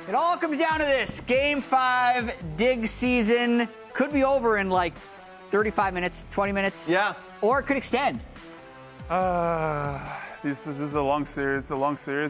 It all comes down to this. Game 5, Dig season could be over in like 35 minutes, 20 minutes. Yeah. Or it could extend. This is a long series,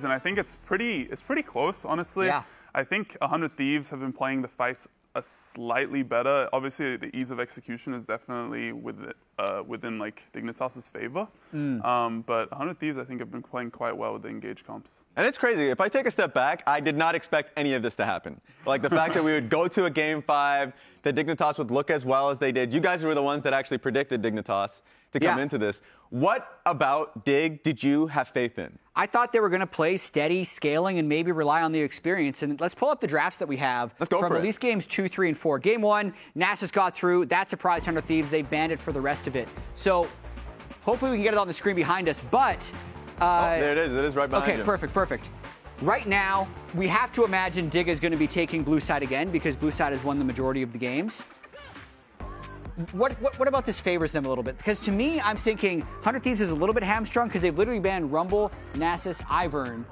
and I think it's pretty close, honestly. Yeah. I think 100 Thieves have been playing the fights a slightly better. Obviously, the ease of execution is definitely within like Dignitas's favor. But 100 Thieves, I think, have been playing quite well with the engage comps. And it's crazy. If I take a step back, I did not expect any of this to happen. Like the fact that we would go to a Game 5, that Dignitas would look as well as they did. You guys were the ones that actually predicted Dignitas to come into this. What about Dig did you have faith in? I thought they were going to play steady, scaling, and maybe rely on the experience. And let's pull up the drafts that we have from at least games 2, 3, and 4. Game 1, Nasus got through. That surprised 100 Thieves. They banned it for the rest of it. So hopefully we can get it on the screen behind us. But there it is. It is right behind you. Okay, perfect. Right now, we have to imagine Dig is going to be taking blue side again because blue side has won the majority of the games. What about this favors them a little bit? Because to me, I'm thinking 100 Thieves is a little bit hamstrung because they've literally banned Rumble, Nasus, Ivern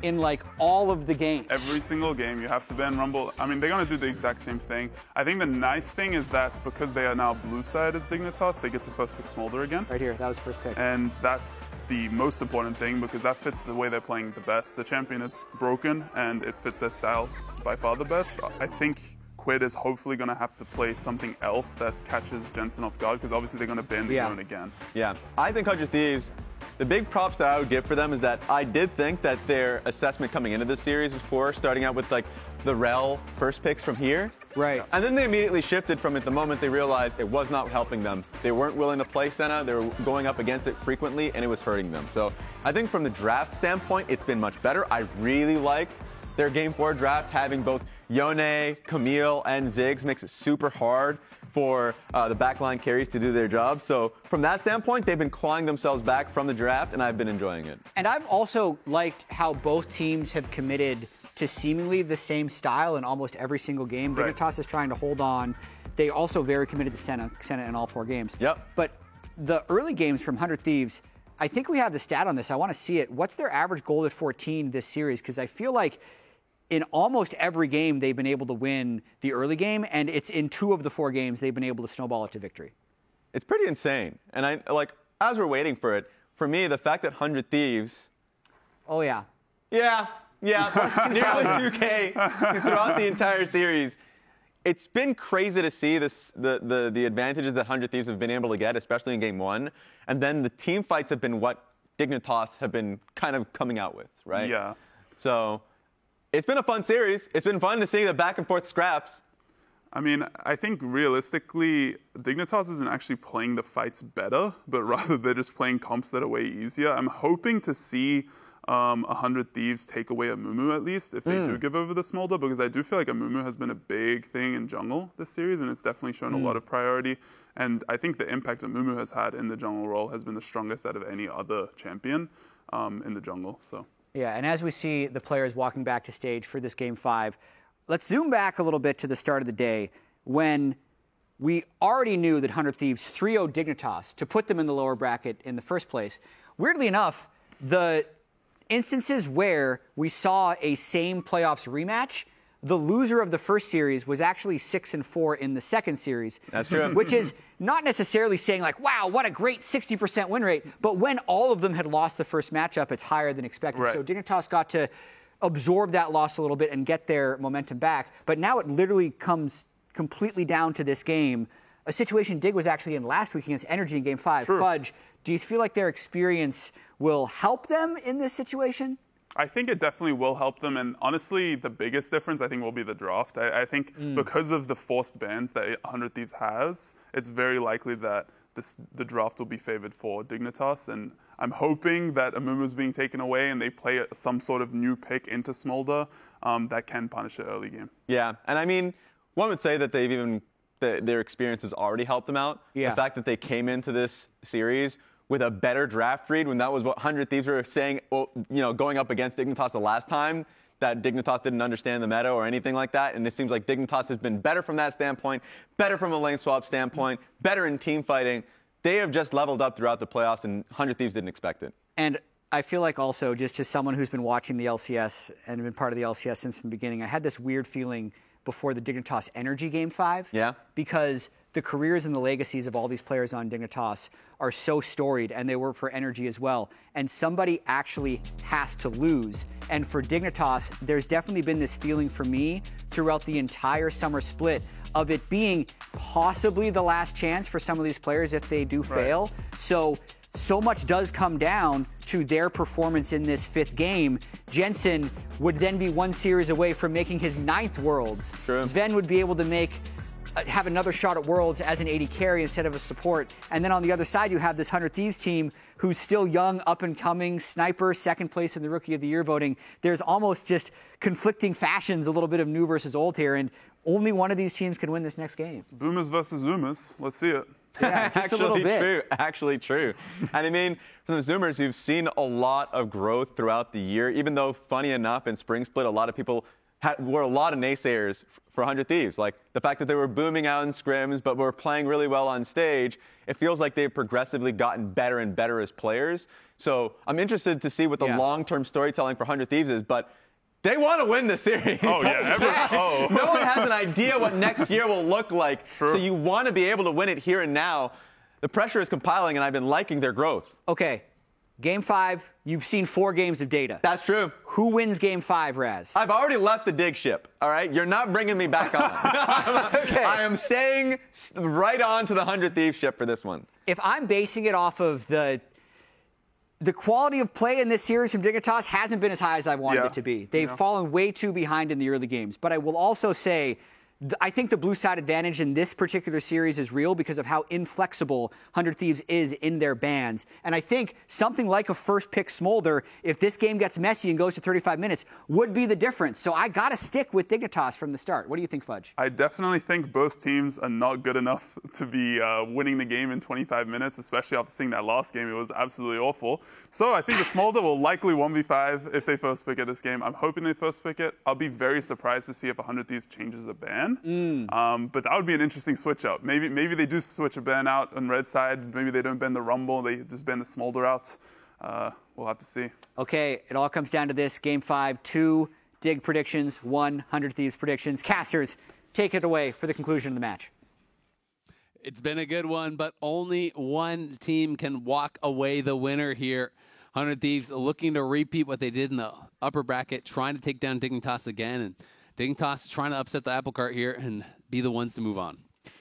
in like all of the games. Every single game, you have to ban Rumble. I mean, they're going to do the exact same thing. I think the nice thing is that because they are now blue side as Dignitas, they get to first pick Smolder again. Right here, that was first pick. And that's the most important thing because that fits the way they're playing the best. The champion is broken and it fits their style by far the best. I think Quid is hopefully going to have to play something else that catches Jensen off guard because obviously they're going to ban the drone again. Yeah, I think 100 Thieves, the big props that I would give for them is that I did think that their assessment coming into this series was poor, starting out with like the Rel first picks from here. Right. And then they immediately shifted from it the moment they realized it was not helping them. They weren't willing to play Senna, they were going up against it frequently, and it was hurting them. So I think from the draft standpoint, it's been much better. I really liked their Game 4 draft, having both Yone, Camille, and Ziggs makes it super hard for the backline carries to do their job. So from that standpoint, they've been clawing themselves back from the draft, and I've been enjoying it. And I've also liked how both teams have committed to seemingly the same style in almost every single game. Right. Dignitas is trying to hold on. They also very committed to Senna in all 4 games. Yep. But the early games from 100 Thieves, I think we have the stat on this. I want to see it. What's their average gold at 14 this series? Because I feel like in almost every game, they've been able to win the early game, and it's in 2 of the 4 games they've been able to snowball it to victory. It's pretty insane. And I like as we're waiting for it, for me, the fact that 100 Thieves. Oh yeah. Yeah. Nearly 2K throughout the entire series. It's been crazy to see the advantages that 100 Thieves have been able to get, especially in Game 1. And then the team fights have been what Dignitas have been kind of coming out with, right? Yeah. So it's been a fun series. It's been fun to see the back and forth scraps. I mean, I think realistically, Dignitas isn't actually playing the fights better, but rather they're just playing comps that are way easier. I'm hoping to see 100 Thieves take away Amumu at least, if they do give over the Smolder, because I do feel like Amumu has been a big thing in jungle this series, and it's definitely shown a lot of priority. And I think the impact Amumu has had in the jungle role has been the strongest out of any other champion in the jungle. So. Yeah, and as we see the players walking back to stage for this Game 5, let's zoom back a little bit to the start of the day when we already knew that 100 Thieves 3-0 Dignitas to put them in the lower bracket in the first place. Weirdly enough, the instances where we saw a same playoffs rematch, the loser of the first series was actually 6-4 in the second series. That's true. Which is not necessarily saying like, wow, what a great 60% win rate. But when all of them had lost the first matchup, it's higher than expected. Right. So Dignitas got to absorb that loss a little bit and get their momentum back. But now it literally comes completely down to this game. A situation Dig was actually in last week against Energy in Game 5. True. Fudge, do you feel like their experience will help them in this situation? I think it definitely will help them, and honestly, the biggest difference I think will be the draft. I think because of the forced bans that 100 Thieves has, it's very likely that the draft will be favored for Dignitas, and I'm hoping that Amumu's being taken away and they play some sort of new pick into Smolder that can punish the early game. Yeah, and I mean, one would say that their experience has already helped them out. Yeah. The fact that they came into this series with a better draft read when that was what 100 Thieves were saying, well, going up against Dignitas the last time, that Dignitas didn't understand the meta or anything like that. And it seems like Dignitas has been better from that standpoint, better from a lane swap standpoint, better in team fighting. They have just leveled up throughout the playoffs, and 100 Thieves didn't expect it. And I feel like also, just as someone who's been watching the LCS and been part of the LCS since the beginning, I had this weird feeling before the Dignitas Energy Game 5. Yeah. Because the careers and the legacies of all these players on Dignitas are so storied, and they work for Energy as well. And somebody actually has to lose. And for Dignitas, there's definitely been this feeling for me throughout the entire summer split of it being possibly the last chance for some of these players if they do fail. So much does come down to their performance in this 5th game. Jensen would then be 1 series away from making his 9th Worlds. True. Sven would be able to have another shot at Worlds as an AD carry instead of a support. And then on the other side, you have this 100 Thieves team who's still young, up and coming, Sniper, 2nd place in the Rookie of the Year voting. There's almost just conflicting fashions, a little bit of new versus old here, and only one of these teams can win this next game. Boomers versus Zoomers. Let's see it. Yeah, just a little bit. Actually true. And I mean, from the Zoomers, you've seen a lot of growth throughout the year, even though, funny enough, in Spring Split, a lot of people were a lot of naysayers for 100 Thieves. Like the fact that they were booming out in scrims, but were playing really well on stage. It feels like they've progressively gotten better and better as players. So I'm interested to see what the long-term storytelling for 100 Thieves is, but they want to win the series. Oh, yeah. No one has an idea what next year will look like. True. So you want to be able to win it here and now. The pressure is compiling, and I've been liking their growth. Okay, Game 5, you've seen 4 games of data. That's true. Who wins Game 5, Raz? I've already left the dig ship, all right? You're not bringing me back on. Okay. I am staying right on to the 100 Thieves ship for this one. If I'm basing it off of the quality of play in this series from Dignitas hasn't been as high as I wanted it to be. They've fallen way too behind in the early games. But I will also say, I think the blue side advantage in this particular series is real because of how inflexible 100 Thieves is in their bans. And I think something like a first pick Smolder, if this game gets messy and goes to 35 minutes, would be the difference. So I got to stick with Dignitas from the start. What do you think, Fudge? I definitely think both teams are not good enough to be winning the game in 25 minutes, especially after seeing that last game. It was absolutely awful. So I think the Smolder will likely 1v5 if they first pick it this game. I'm hoping they first pick it. I'll be very surprised to see if 100 Thieves changes a ban. But that would be an interesting switch up. Maybe they do switch a ban out on red side. Maybe they don't ban the Rumble. They just ban the Smolder out. We'll have to see. Okay, it all comes down to this. Game 5, 2 Dig predictions, 1 100 Thieves predictions. Casters, take it away for the conclusion of the match. It's been a good one, but only one team can walk away the winner here. 100 Thieves looking to repeat what they did in the upper bracket, trying to take down Dignitas again. And Dignitas trying to upset the apple cart here and be the ones to move on.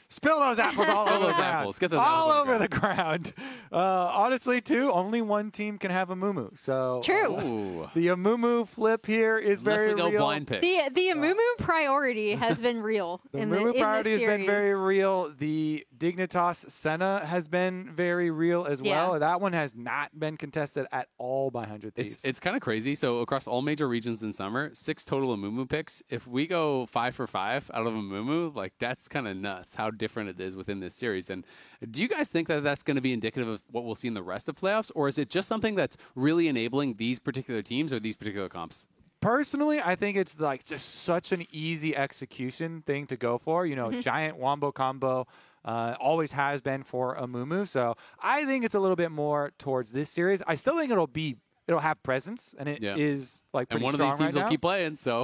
Spill those apples all over the ground. Get those all apples over the ground. Honestly, too, only one team can have a Amumu. So true. The Amumu flip here is Unless very we go real. Blind pick. The Amumu priority has been real. The in Amumu priority this has been series. very real. The Dignitas Senna has been very real as well. That one has not been contested at all by 100 Thieves. It's kind of crazy. So across all major regions in summer, 6 total Amumu picks. If we go 5 for 5 out of Amumu, like that's kind of nuts how different it is within this series. And do you guys think that that's going to be indicative of what we'll see in the rest of playoffs, or is it just something that's really enabling these particular teams or these particular comps? Personally, I think it's like just such an easy execution thing to go for. You know, giant wombo combo always has been for Amumu. So I think it's a little bit more towards this series. I still think it'll have presence, and it is like pretty strong. And one of these teams will keep playing, so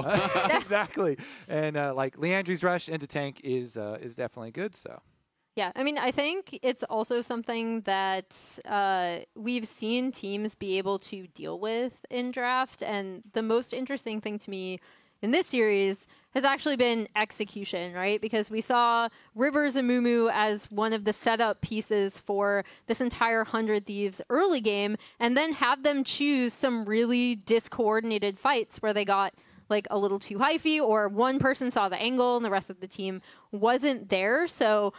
exactly. And like Leandri's rush into tank is definitely good. So. Yeah, I mean, I think it's also something that we've seen teams be able to deal with in draft. And the most interesting thing to me in this series has actually been execution, right? Because we saw Rivers Amumu as one of the setup pieces for this entire 100 Thieves early game, and then have them choose some really discoordinated fights where they got like a little too hyphy, or one person saw the angle and the rest of the team wasn't there. So.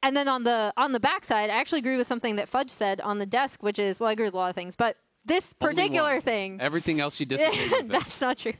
And then on the backside, I actually agree with something that Fudge said on the desk, which is, well, I agree with a lot of things, but this particular thing. Everything else she disagreed with. That's not true.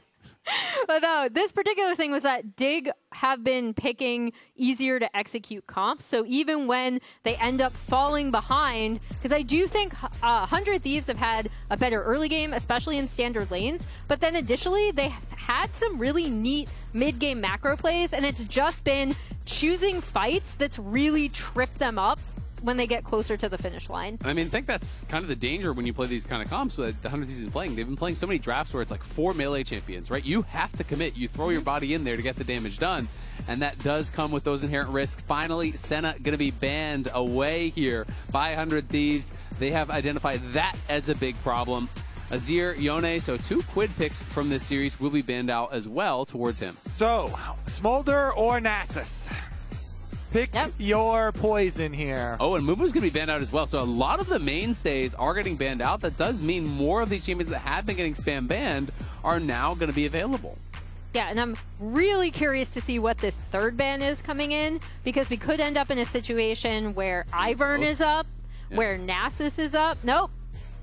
But no, this particular thing was that Dig have been picking easier to execute comps. So even when they end up falling behind, because I do think 100 Thieves have had a better early game, especially in standard lanes. But then additionally, they had some really neat mid-game macro plays, and it's just been choosing fights that's really tripped them up when they get closer to the finish line. I mean, I think that's kind of the danger when you play these kind of comps that the 100 Thieves is playing. They've been playing so many drafts where it's like 4 melee champions, right? You have to commit. You throw your body in there to get the damage done, and that does come with those inherent risks. Finally, Senna going to be banned away here by 100 Thieves. They have identified that as a big problem. Azir, Yone, so 2 Quid picks from this series will be banned out as well towards him. So, Smolder or Nasus? Pick your poison here. Oh, and Mumu's going to be banned out as well. So a lot of the mainstays are getting banned out. That does mean more of these champions that have been getting spam banned are now going to be available. Yeah, and I'm really curious to see what this third ban is coming in, because we could end up in a situation where Ivern is up, where Nasus is up. Nope.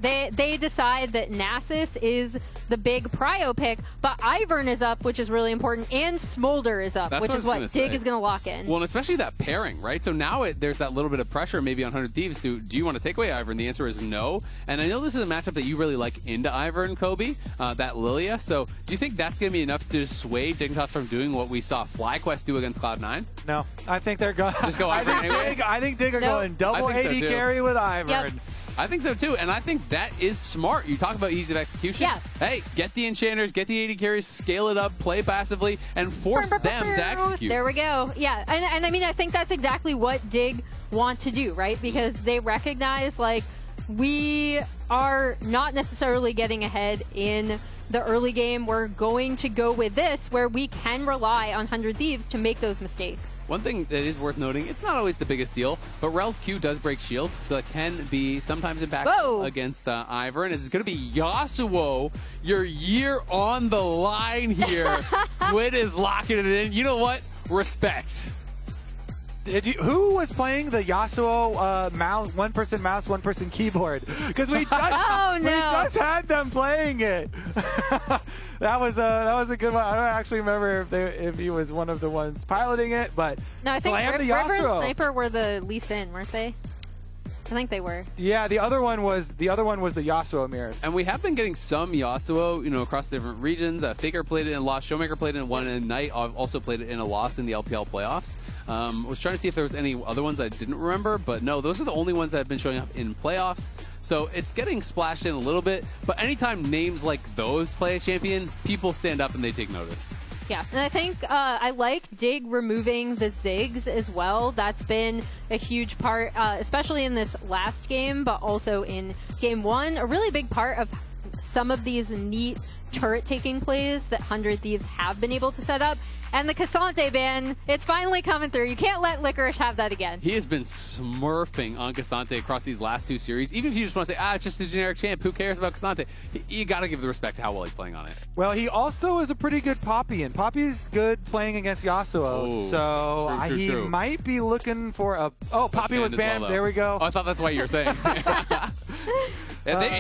They decide that Nasus is the big prio pick, but Ivern is up, which is really important, and Smolder is up, which is what Dig is going to lock in. Well, and especially that pairing, right? So now there's that little bit of pressure maybe on 100 Thieves to, do you want to take away Ivern? The answer is no. And I know this is a matchup that you really like into Ivern, Kobe, that Lilia. So do you think that's going to be enough to dissuade Dignitas from doing what we saw FlyQuest do against Cloud9? No, I think they're going. Just go Ivern anyway? I think Dig are going double AD carry with Ivern. Yep. I think so too, and I think that is smart. You talk about ease of execution. Yeah. Hey, get the enchanters, get the AD carries, scale it up, play passively, and force them to execute. There we go. Yeah, and I mean, I think that's exactly what Dig want to do, right? Because they recognize, like, we are not necessarily getting ahead in the early game. We're going to go with this, where we can rely on 100 Thieves to make those mistakes. One thing that is worth noting, it's not always the biggest deal, but Rel's Q does break shields, so it can be sometimes impactful against Ivern. It's going to be Yasuo, your year on the line here. Quid is locking it in. You know what? Respect. Who was playing the Yasuo mouse, one-person mouse, one-person keyboard? Because we just, we just had them playing it. That was a good one. I don't actually remember if he was one of the ones piloting it, but no, I think River and Sniper were the Lee Sin, weren't they? I think they were. Yeah, the other one was the Yasuo mirrors. And we have been getting some Yasuo, across different regions. Faker played it in Lost, Showmaker played it in one, and Knight also played it in a loss in the LPL playoffs. Was trying to see if there was any other ones I didn't remember, but no, those are the only ones that have been showing up in playoffs. So it's getting splashed in a little bit, but anytime names like those play a champion, people stand up and they take notice. Yeah, and I think I like Dig removing the Ziggs as well. That's been a huge part, especially in this last game, but also in Game 1. A really big part of some of these neat turret-taking plays that 100 Thieves have been able to set up. And the K'Sante ban, it's finally coming through. You can't let Licorice have that again. He has been smurfing on K'Sante across these last 2 series. Even if you just want to say, it's just a generic champ, who cares about K'Sante? You got to give the respect to how well he's playing on it. Well, he also is a pretty good Poppy, and Poppy's good playing against Yasuo. He might be looking for a... Oh, Poppy was banned. Well, there we go. Oh, I thought that's what you were saying.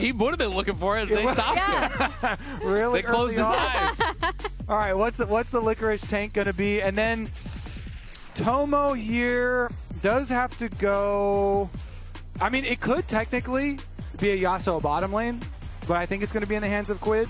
He would have been looking for it. They stopped him. Really? They closed his eyes. All right, what's the Licorice tank going to be? And then Tomo here does have to go... I mean, it could technically be a Yasuo bottom lane, but I think it's going to be in the hands of Quid.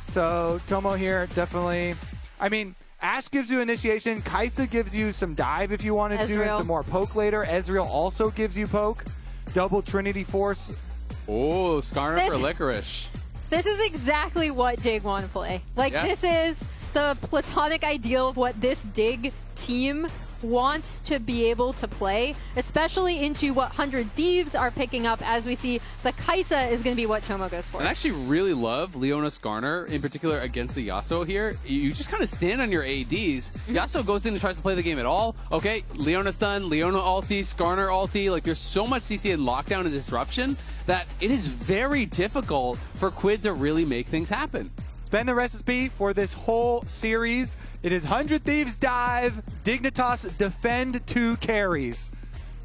So Tomo here definitely... I mean, Ashe gives you initiation. Kai'Sa gives you some dive if you wanted to, and some more poke later. Ezreal also gives you poke. Double Trinity Force. Oh, Skarner for Licorice. This is exactly what Dig want to play. This is the platonic ideal of what this Dig team wants to be able to play, especially into what 100 Thieves are picking up, as we see the Kai'Sa is going to be what Tomo goes for. And I actually really love Leona Skarner, in particular against the Yasuo here. You just kind of stand on your ADs. Yasuo goes in and tries to play the game at all. Okay, Leona stun, Leona ulti, Skarner ulti. Like, there's so much CC and lockdown and disruption that it is very difficult for Quid to really make things happen. It's been the recipe for this whole series. It is 100 Thieves dive, Dignitas defend 2 carries.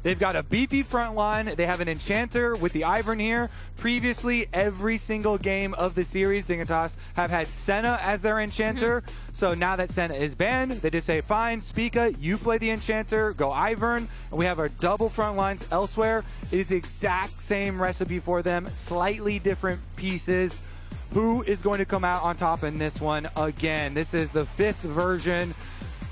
They've got a beefy front line. They have an enchanter with the Ivern here. Previously, every single game of the series, Dignitas have had Senna as their enchanter. So now that Senna is banned, they just say, fine, Spica, you play the enchanter, go Ivern. And we have our double front lines elsewhere. It is the exact same recipe for them, slightly different pieces. Who is going to come out on top in this one again? This is the 5th version.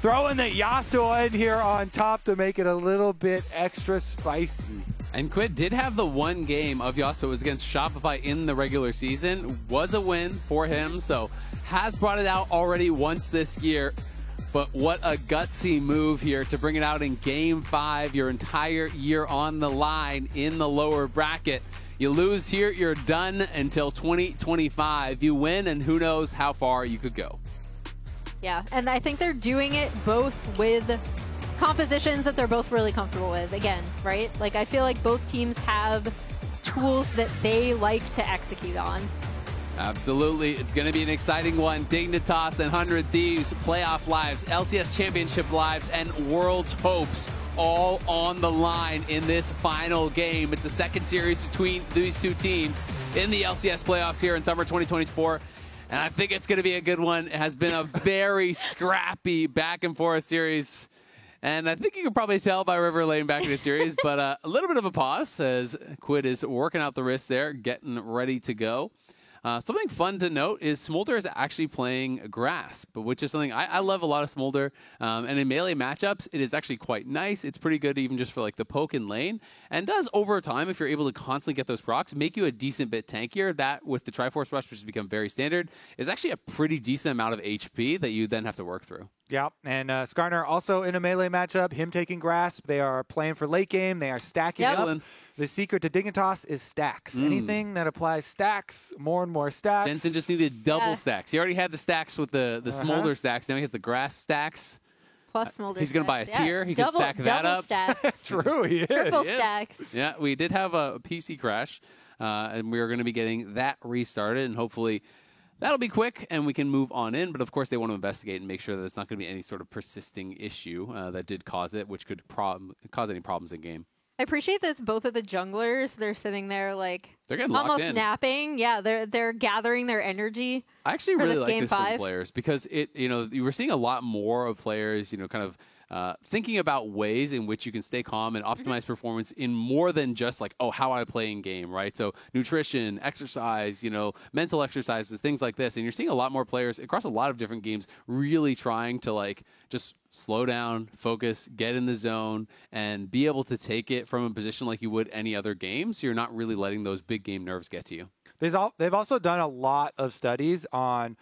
Throwing the Yasuo in here on top to make it a little bit extra spicy. And Quid did have the one game of Yasuo. It was against Shopify in the regular season. Was a win for him, so has brought it out already once this year. But what a gutsy move here to bring it out in Game 5, your entire year on the line in the lower bracket. You lose here, you're done until 2025. You win, and who knows how far you could go. Yeah, and I think they're doing it both with compositions that they're both really comfortable with. Again, right? Like, I feel like both teams have tools that they like to execute on. Absolutely. It's going to be an exciting one. Dignitas and 100 Thieves, playoff lives, LCS championship lives, and World's hopes all on the line in this final game. It's the second series between these two teams in the LCS playoffs here in summer 2024. And I think it's going to be a good one. It has been a very scrappy back and forth series. And I think you can probably tell by River laying back in the series, but a little bit of a pause as Quid is working out the wrist there, getting ready to go. Something fun to note is Smolder is actually playing Grasp, which is something I love a lot of Smolder. And in melee matchups, it is actually quite nice. It's pretty good even just for like the poke and lane. And does over time, if you're able to constantly get those procs, make you a decent bit tankier. That with the Triforce Rush, which has become very standard, is actually a pretty decent amount of HP that you then have to work through. Yeah, and Skarner also in a melee matchup, him taking Grasp. They are playing for late game. They are stacking up. The secret to Dignitas is stacks. Anything that applies stacks, more and more stacks. Jensen just needed double stacks. He already had the stacks with the Smolder stacks. Now he has the Grasp stacks. Plus Smolder He's going to buy a tier. He can stack that up. Stacks. True, he is. Triple stacks. Yeah, we did have a PC crash, and we are going to be getting that restarted, and hopefully that'll be quick, and we can move on in. But, of course, they want to investigate and make sure that it's not going to be any sort of persisting issue that did cause it, which could cause any problems in game. I appreciate this. Both of the junglers, they're sitting there like they're getting locked almost in. Napping. Yeah, they're gathering their energy. I actually really like Game this 5. from players because you were seeing a lot more of players, kind of thinking about ways in which you can stay calm and optimize performance in more than just like, oh, how I play in game, right? So nutrition, exercise, mental exercises, things like this. And you're seeing a lot more players across a lot of different games really trying to like just slow down, focus, get in the zone, and be able to take it from a position like you would any other game. So you're not really letting those big game nerves get to you. They've also done a lot of studies on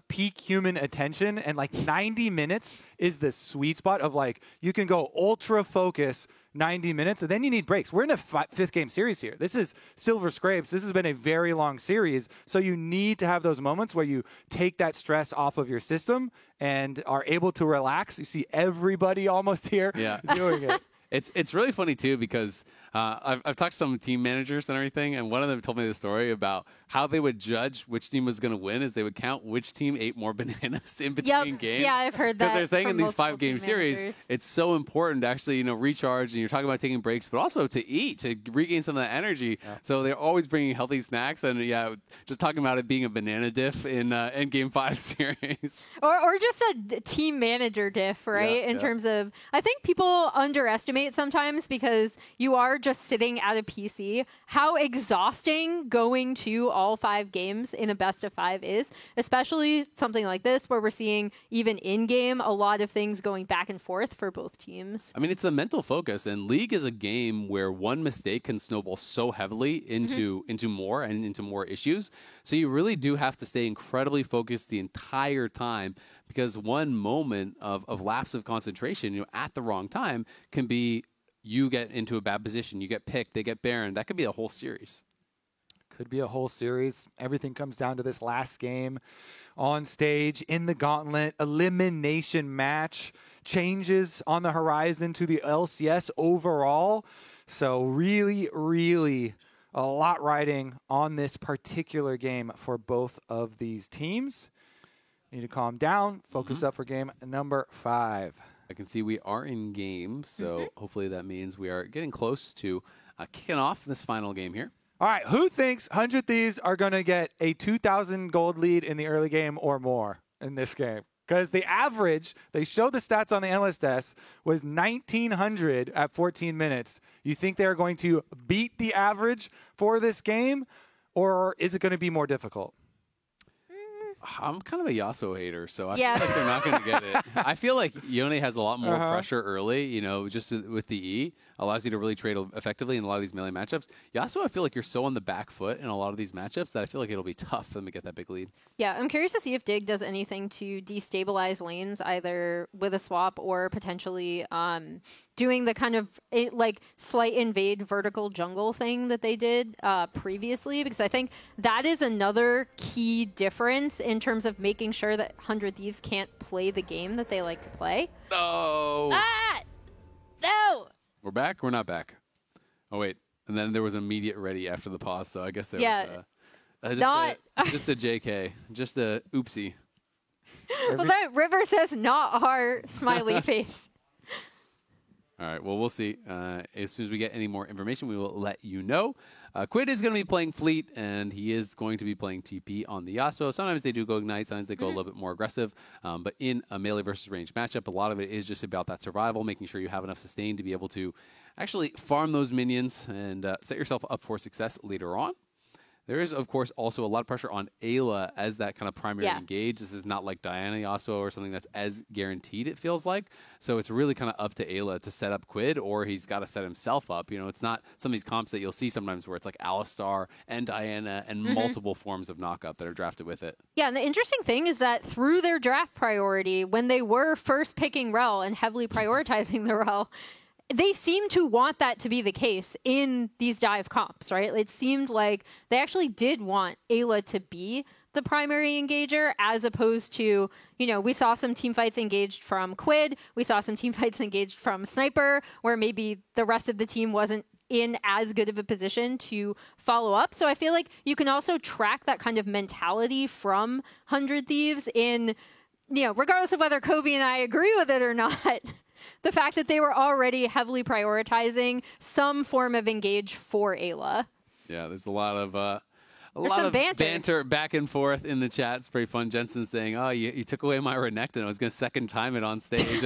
peak human attention, and like 90 minutes is the sweet spot of like you can go ultra focus 90 minutes, and then you need breaks. We're in a fifth game series here. This is Silver Scrapes. This has been a very long series, so you need to have those moments where you take that stress off of your system and are able to relax. You see everybody almost here doing it. It's really funny too because I've talked to some team managers and everything, and one of them told me the story about how they would judge which team was going to win is they would count which team ate more bananas in between games. Yeah, I've heard that. Because they're saying in these 5-game series, series, it's so important to actually recharge, and you're talking about taking breaks, but also to eat, to regain some of that energy. Yeah. So they're always bringing healthy snacks, and just talking about it being a banana diff in Game 5 series. Or just a team manager diff, right? In terms of, I think people underestimate sometimes because you are just sitting at a PC, how exhausting going to all 5 games in a best of 5 is, especially something like this where we're seeing even in game a lot of things going back and forth for both teams. I mean, it's the mental focus, and League is a game where one mistake can snowball so heavily into more issues. So you really do have to stay incredibly focused the entire time, because one moment of lapse of concentration, at the wrong time can be you get into a bad position, you get picked, they get Baron. That could be a whole series. Could be a whole series. Everything comes down to this last game on stage in the Gauntlet. Elimination match. Changes on the horizon to the LCS overall. So really, really a lot riding on this particular game for both of these teams. Need to calm down. Focus up for game number 5. I can see we are in game, so hopefully that means we are getting close to kicking off this final game here. All right, who thinks 100 Thieves are going to get a 2,000 gold lead in the early game or more in this game? Because the average, they show the stats on the analyst desk, was 1,900 at 14 minutes. You think they're going to beat the average for this game, or is it going to be more difficult? I'm kind of a Yasuo hater, so I Yeah. feel like they're not going to get it. I feel like Yone has a lot more pressure early, just with the E. Allows you to really trade effectively in a lot of these melee matchups. Yasuo, I feel like you're so on the back foot in a lot of these matchups that I feel like it'll be tough for them to get that big lead. Yeah, I'm curious to see if Dig does anything to destabilize lanes, either with a swap or potentially doing the kind of slight invade vertical jungle thing that they did previously, because I think that is another key difference in terms of making sure that 100 Thieves can't play the game that they like to play. No! Ah! No! We're back? We're not back. Oh, wait. And then there was immediate ready after the pause, so I guess there was just a JK. Just a oopsie. Well, that River says not our smiley face. All right, well, we'll see. As soon as we get any more information, we will let you know. Quid is going to be playing Fleet, and he is going to be playing TP on the Yasuo. Sometimes they do go Ignite, sometimes they go a little bit more aggressive. But in a melee versus range matchup, a lot of it is just about that survival, making sure you have enough sustain to be able to actually farm those minions and set yourself up for success later on. There is, of course, also a lot of pressure on Ayla as that kind of primary engage. This is not like Diana Yasuo or something that's as guaranteed, it feels like. So it's really kind of up to Ayla to set up Quid, or he's got to set himself up. It's not some of these comps that you'll see sometimes where it's like Alistar and Diana and multiple forms of knockup that are drafted with it. Yeah, and the interesting thing is that through their draft priority, when they were first picking Rel and heavily prioritizing the Rel, they seem to want that to be the case in these dive comps, right? It seemed like they actually did want Ayla to be the primary engager, as opposed to, we saw some team fights engaged from Quid, we saw some team fights engaged from Sniper, where maybe the rest of the team wasn't in as good of a position to follow up. So I feel like you can also track that kind of mentality from 100 Thieves in, regardless of whether Kobe and I agree with it or not. The fact that they were already heavily prioritizing some form of engage for Ayla. Yeah, there's a lot of banter back and forth in the chat. It's pretty fun. Jensen saying, "Oh, you took away my Renekton. I was going to second time it on stage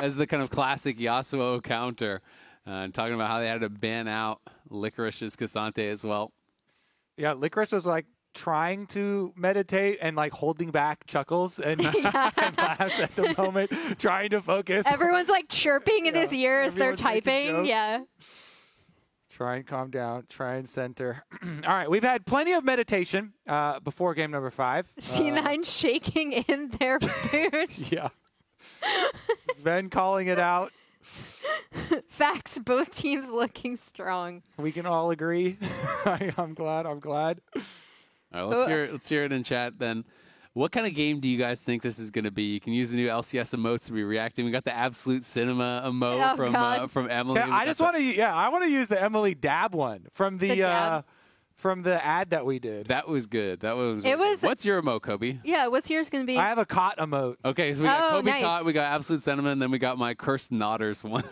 as the kind of classic Yasuo counter." And talking about how they had to ban out Licorice's Cassante as well. Yeah, Licorice was trying to meditate and holding back chuckles and, and laughs at the moment, trying to focus. Everyone's chirping in his ear as they're typing. Yeah. Try and calm down. Try and center. All right, we've had plenty of meditation before game number 5. C9 shaking in their boots. Yeah. Sven calling it out. Facts. Both teams looking strong. We can all agree. I'm glad. All right, let's hear it in chat then. What kind of game do you guys think this is going to be? You can use the new LCS emotes to be reacting. We got the Absolute Cinema emote from Emily. Yeah, I want to use the Emily Dab one from the ad that we did. That was good. What's your emote, Kobe? Yeah, what's yours going to be? I have a cot emote. Okay, so we got Kobe nice. Cot, we got Absolute Cinema, and then we got my Cursed Nodders one.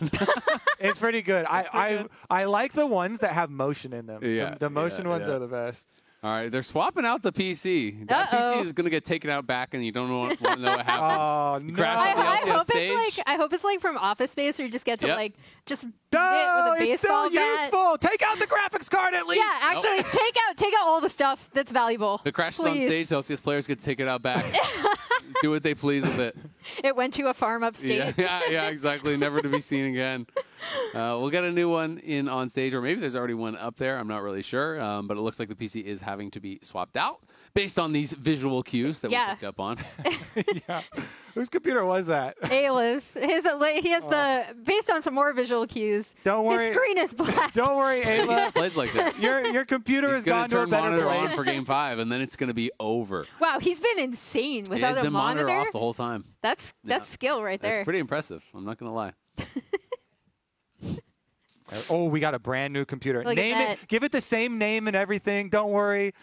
It's pretty good. I like the ones that have motion in them. Yeah, the motion ones are the best. All right, they're swapping out the PC. That PC is going to get taken out back, and you don't want to know what happens. Oh, no. I hope it's from Office Space, where you just get to just beat it with a baseball it's still bat. useful. Take out the graphics card at least. Yeah, actually, take out all the stuff that's valuable. The crash is on stage. LCS players get to take it out back. Do what they please with it. It went to a farm upstate. Yeah, exactly. Never to be seen again. We'll get a new one in on stage, or maybe there's already one up there. I'm not really sure, but it looks like the PC is having to be swapped out based on these visual cues that we picked up on. Yeah. Whose computer was that? Ayla's. He has based on some more visual cues. Don't worry. His screen is black. Don't worry, Ayla. Plays like that. Your computer has gone to a better monitor place. on for game 5, and then it's going to be over. Wow, he's been insane without He's been a monitor off the whole time. That's skill right there. That's pretty impressive. I'm not going to lie. Oh, we got a brand new computer. Look Name at it. that. Give it the same name and everything. Don't worry.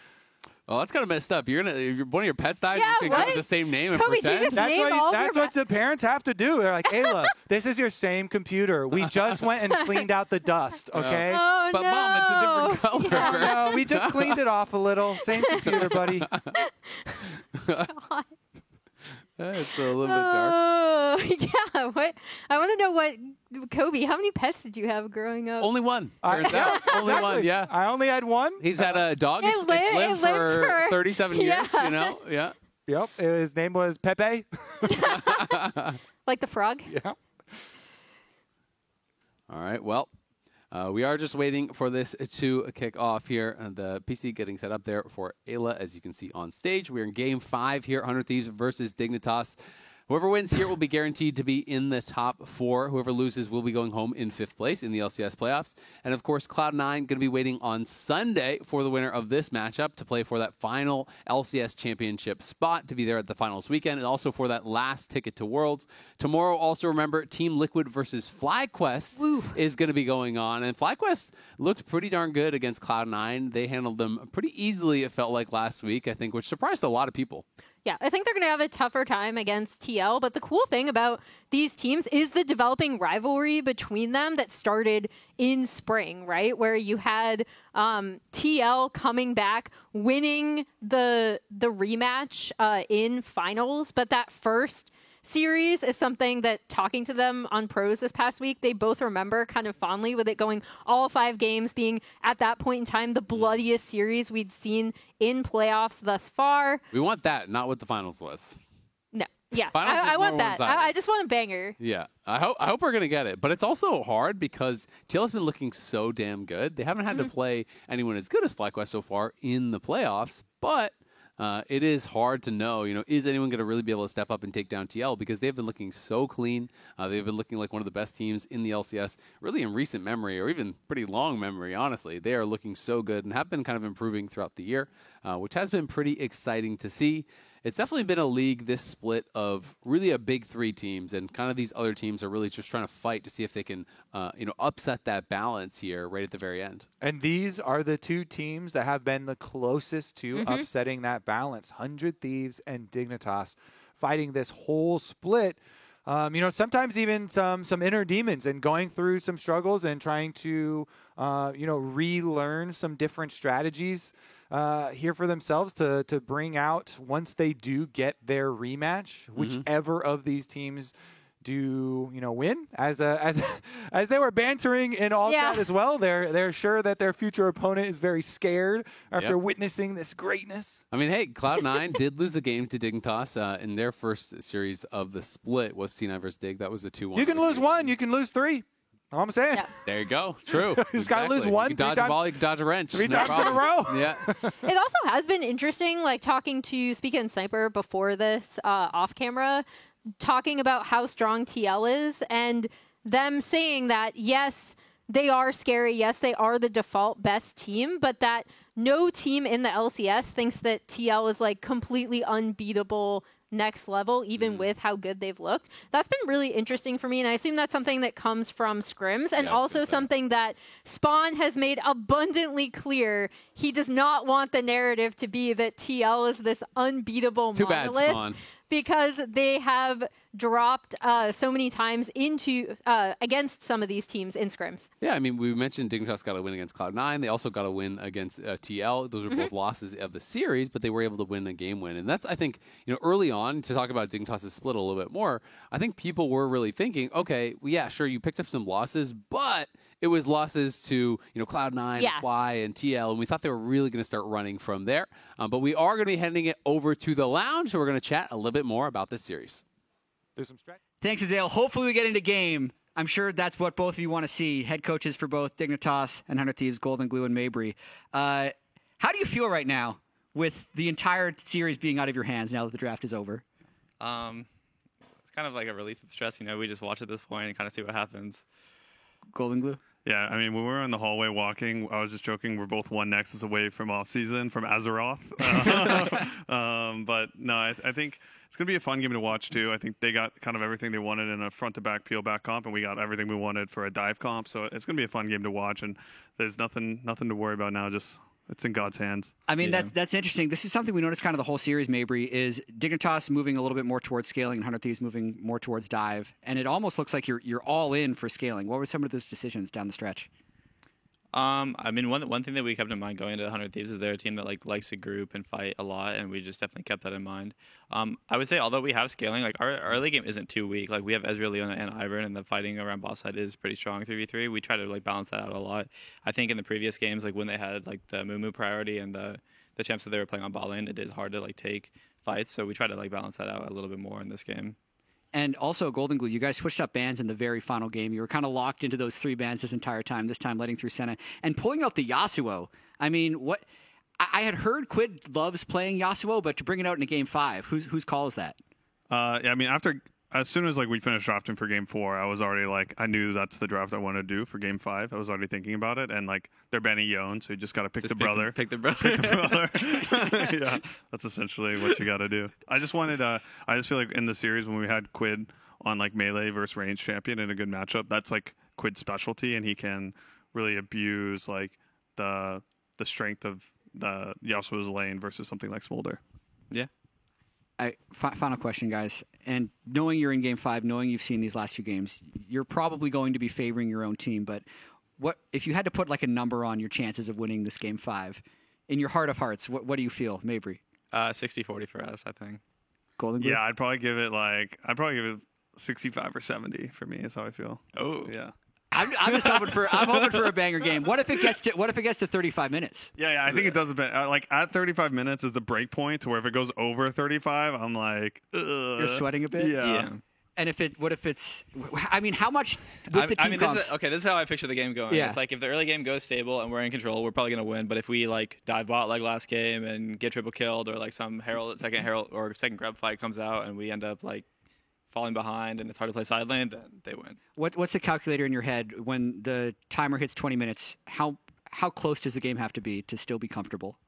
Oh, that's kind of messed up. If one of your pets dies, Yeah, you're going to give what? it the same name and Kobe, pretend? Jesus. Name all That's their what the parents have to do. They're like, Ayla, this is your same computer. We just went and cleaned out the dust, okay? Oh, But no. Mom, it's a different color. Yeah. No, we just cleaned it off a little. Same computer, buddy. It's a little bit dark. Oh, yeah. What? I want to know what, Kobe, how many pets did you have growing up? Only one, turns out. Only one, Exactly. yeah. I only had one. He's had a dog. It It's lived lived for for 37 years, Yeah. Yeah. Yep, his name was Pepe. Like the frog? Yeah. All right, well, we are just waiting for this to kick off here. The PC getting set up there for Ayla, as you can see on stage. We're in Game 5 here, 100 Thieves versus Dignitas. Whoever wins here will be guaranteed to be in the top 4. Whoever loses will be going home in 5th place in the LCS playoffs. And, of course, Cloud9 going to be waiting on Sunday for the winner of this matchup to play for that final LCS championship spot, to be there at the finals weekend, and also for that last ticket to Worlds. Tomorrow, also remember, Team Liquid versus FlyQuest is going to be going on. And FlyQuest looked pretty darn good against Cloud9. They handled them pretty easily, it felt like, last week, I think, which surprised a lot of people. Yeah, I think they're going to have a tougher time against TL, but the cool thing about these teams is the developing rivalry between them that started in spring, right? Where you had TL coming back, winning the rematch in finals, but that first series is something that, talking to them on pros this past week, they both remember kind of fondly, with it going all 5 games, being at that point in time the bloodiest series we'd seen in playoffs thus far. We want that, not what the finals was. No. Yeah, Finals is I want more that. one-sided. I just want a banger. Yeah, I hope we're going to get it. But it's also hard because TL's been looking so damn good. They haven't had to play anyone as good as FlyQuest so far in the playoffs, but it is hard to know, is anyone going to really be able to step up and take down TL, because they've been looking so clean. They've been looking like one of the best teams in the LCS, really in recent memory, or even pretty long memory, honestly. They are looking so good and have been kind of improving throughout the year, which has been pretty exciting to see. It's definitely been a league, this split of really a big 3 teams, and kind of these other teams are really just trying to fight to see if they can, upset that balance here right at the very end. And these are the 2 teams that have been the closest to upsetting that balance. 100 Thieves and Dignitas fighting this whole split. Sometimes even some inner demons, and going through some struggles and trying to, relearn some different strategies here for themselves to bring out, once they do get their rematch, whichever of these teams do win. As they were bantering in all chat as well, they're sure that their future opponent is very scared after witnessing this greatness. I mean, hey, Cloud9 did lose the game to Dignitas in their first series of the split. Was C9 versus Dig. That was a 2-1. You can lose 1, you can lose 3. All I'm saying. Yeah. There you go. True. You just got to lose 1. You can dodge a ball, you can dodge a wrench. 3 No times problem. in a row. Yeah. It also has been interesting, like talking to Speaker and Sniper before this off camera, talking about how strong TL is, and them saying that, yes, they are scary. Yes, they are the default best team, but that no team in the LCS thinks that TL is like completely unbeatable next level, even with how good they've looked. That's been really interesting for me, and I assume that's something that comes from scrims, and also something that Spawn has made abundantly clear. He does not want the narrative to be that TL is this unbeatable Too bad, monolith, Spawn. because they have dropped so many times into against some of these teams in scrims. Yeah, I mean, we mentioned Dignitas got a win against Cloud9. They also got a win against TL. Those are both losses of the series, but they were able to win a game win. And that's, I think, early on, to talk about Dignitas' split a little bit more, I think people were really thinking, okay, well, yeah, sure, you picked up some losses, but it was losses to, Cloud9, Fly, and TL, and we thought they were really going to start running from there. But we are going to be handing it over to the lounge, so we're going to chat a little bit more about this series. There's some stretch. Thanks, Azale. Hopefully we get into game. I'm sure that's what both of you want to see. Head coaches for both Dignitas and 100 Thieves, Golden Glue and Mabry. How do you feel right now with the entire series being out of your hands now that the draft is over? It's kind of like a relief of stress. We just watch at this point and kind of see what happens. Golden Glue? Yeah, I mean, when we were in the hallway walking, I was just joking, we're both one Nexus away from off-season, from Azeroth. But no, I think it's going to be a fun game to watch, too. I think they got kind of everything they wanted in a front-to-back, peel-back comp, and we got everything we wanted for a dive comp. So it's going to be a fun game to watch, and there's nothing to worry about now, just it's in God's hands. I mean, that's interesting. This is something we noticed kind of the whole series, Mabry, is Dignitas moving a little bit more towards scaling and 100 Thieves moving more towards dive. And it almost looks like you're all in for scaling. What were some of those decisions down the stretch? I mean, one thing that we kept in mind going into 100 Thieves is they're a team that likes to group and fight a lot, and we just definitely kept that in mind. I would say, although we have scaling, our early game isn't too weak. We have Ezreal, Leona, and Ivern, and the fighting around boss side is pretty strong 3v3. We try to balance that out a lot. I think in the previous games, when they had the Mumu priority and the champs that they were playing on bot lane, it is hard to take fights. So we try to like balance that out a little bit more in this game. And also, Golden Glue, you guys switched up bans in the very final game. You were kind of locked into those 3 bans this entire time, this time letting through Senna. And pulling out the Yasuo, I mean, what? I had heard Quid loves playing Yasuo, but to bring it out in a game 5, whose call is that? Yeah, I mean, as soon as like we finished drafting for game 4, I was already like, I knew that's the draft I wanted to do for game 5. I was already thinking about it, and like they're banning Yone, so you just got to pick the brother. Pick the brother. Pick the brother. Yeah, that's essentially what you got to do. I just feel like in the series when we had Quid on like melee versus range champion in a good matchup, that's like Quid's specialty, and he can really abuse like the strength of the Yasuo's lane versus something like Smolder. Yeah. Final question, guys. And knowing you're in game 5, knowing you've seen these last few games, you're probably going to be favoring your own team. But what if you had to put like a number on your chances of winning this game 5? In your heart of hearts, what do you feel, Mabry? 60-40 for us, I think. Golden Glue? Yeah, I'd probably give it 65 or 70 for me. Is how I feel. Oh, yeah. I'm just hoping for a banger game. What if it gets to 35 minutes? Yeah, I think it does a bit. Like at 35 minutes is the break point to where if it goes over 35, I'm like, ugh. You're sweating a bit. Yeah. And what if it's? I mean, how much with the team comps? This is how I picture the game going. Yeah. It's like if the early game goes stable and we're in control, we're probably gonna win. But if we like dive bot like last game and get triple killed, or like some second grab fight comes out and we end up like falling behind and it's hard to play side lane, then they win. What's the calculator in your head when the timer hits 20 minutes? How close does the game have to be to still be comfortable?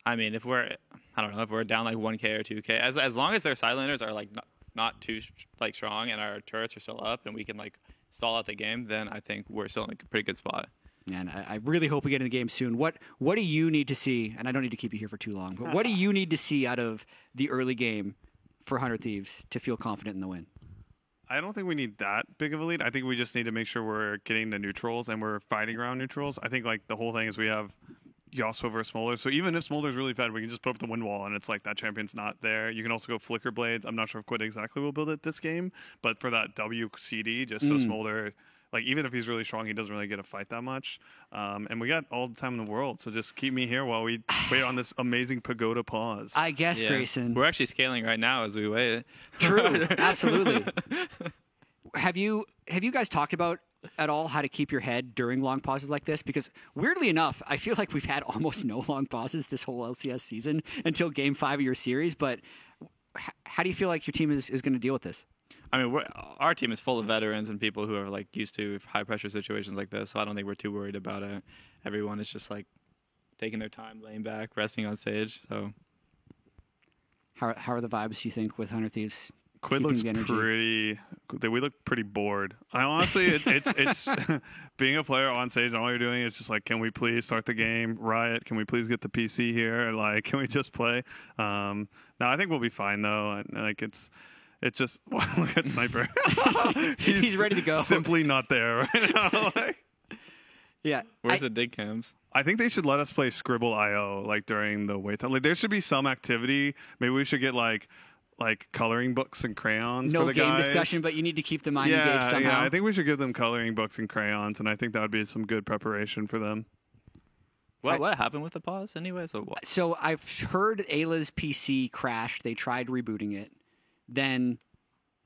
I mean, if we're down like 1K or 2K, as long as their side laners are like not too like strong and our turrets are still up and we can like stall out the game, then I think we're still in a pretty good spot. Man, I really hope we get in the game soon. What do you need to see? And I don't need to keep you here for too long, but what do you need to see out of the early game for 100 Thieves to feel confident in the win? I don't think we need that big of a lead. I think we just need to make sure we're getting the neutrals and we're fighting around neutrals. I think like the whole thing is we have Yasuo versus Smolder. So even if Smolder's really fed, we can just put up the wind wall and it's like that champion's not there. You can also go Flicker Blades. I'm not sure if Quid exactly will build it this game, but for that WCD, just so Smolder, like even if he's really strong, he doesn't really get to fight that much. And we got all the time in the world, so just keep me here while we wait on this amazing pagoda pause. I guess, Yeah. Grayson. We're actually scaling right now as we wait. True, absolutely. Have you guys talked about at all how to keep your head during long pauses like this? Because weirdly enough, I feel like we've had almost no long pauses this whole LCS season until game 5 of your series. But how do you feel like your team is going to deal with this? I mean, our team is full of veterans and people who are like used to high pressure situations like this, so I don't think we're too worried about it. Everyone is just like taking their time, laying back, resting on stage. So, how are the vibes, you think, with 100 Thieves? Quid looks pretty. We look pretty bored. I honestly, it's being a player on stage and all you're doing is just like, can we please start the game? Riot, can we please get the PC here? Like, can we just play? No, I think we'll be fine though. Like it's just look at Sniper. He's ready to go. Simply not there right now. Like, yeah. Where's the dig cams? I think they should let us play Scribble.io like during the wait time. Like there should be some activity. Maybe we should get like coloring books and crayons No for the game guys. discussion, but you need to keep the mind engaged somehow. Yeah, I think we should give them coloring books and crayons, and I think that would be some good preparation for them. What happened with the pause anyway? So I've heard Ayla's PC crashed. They tried rebooting it. Then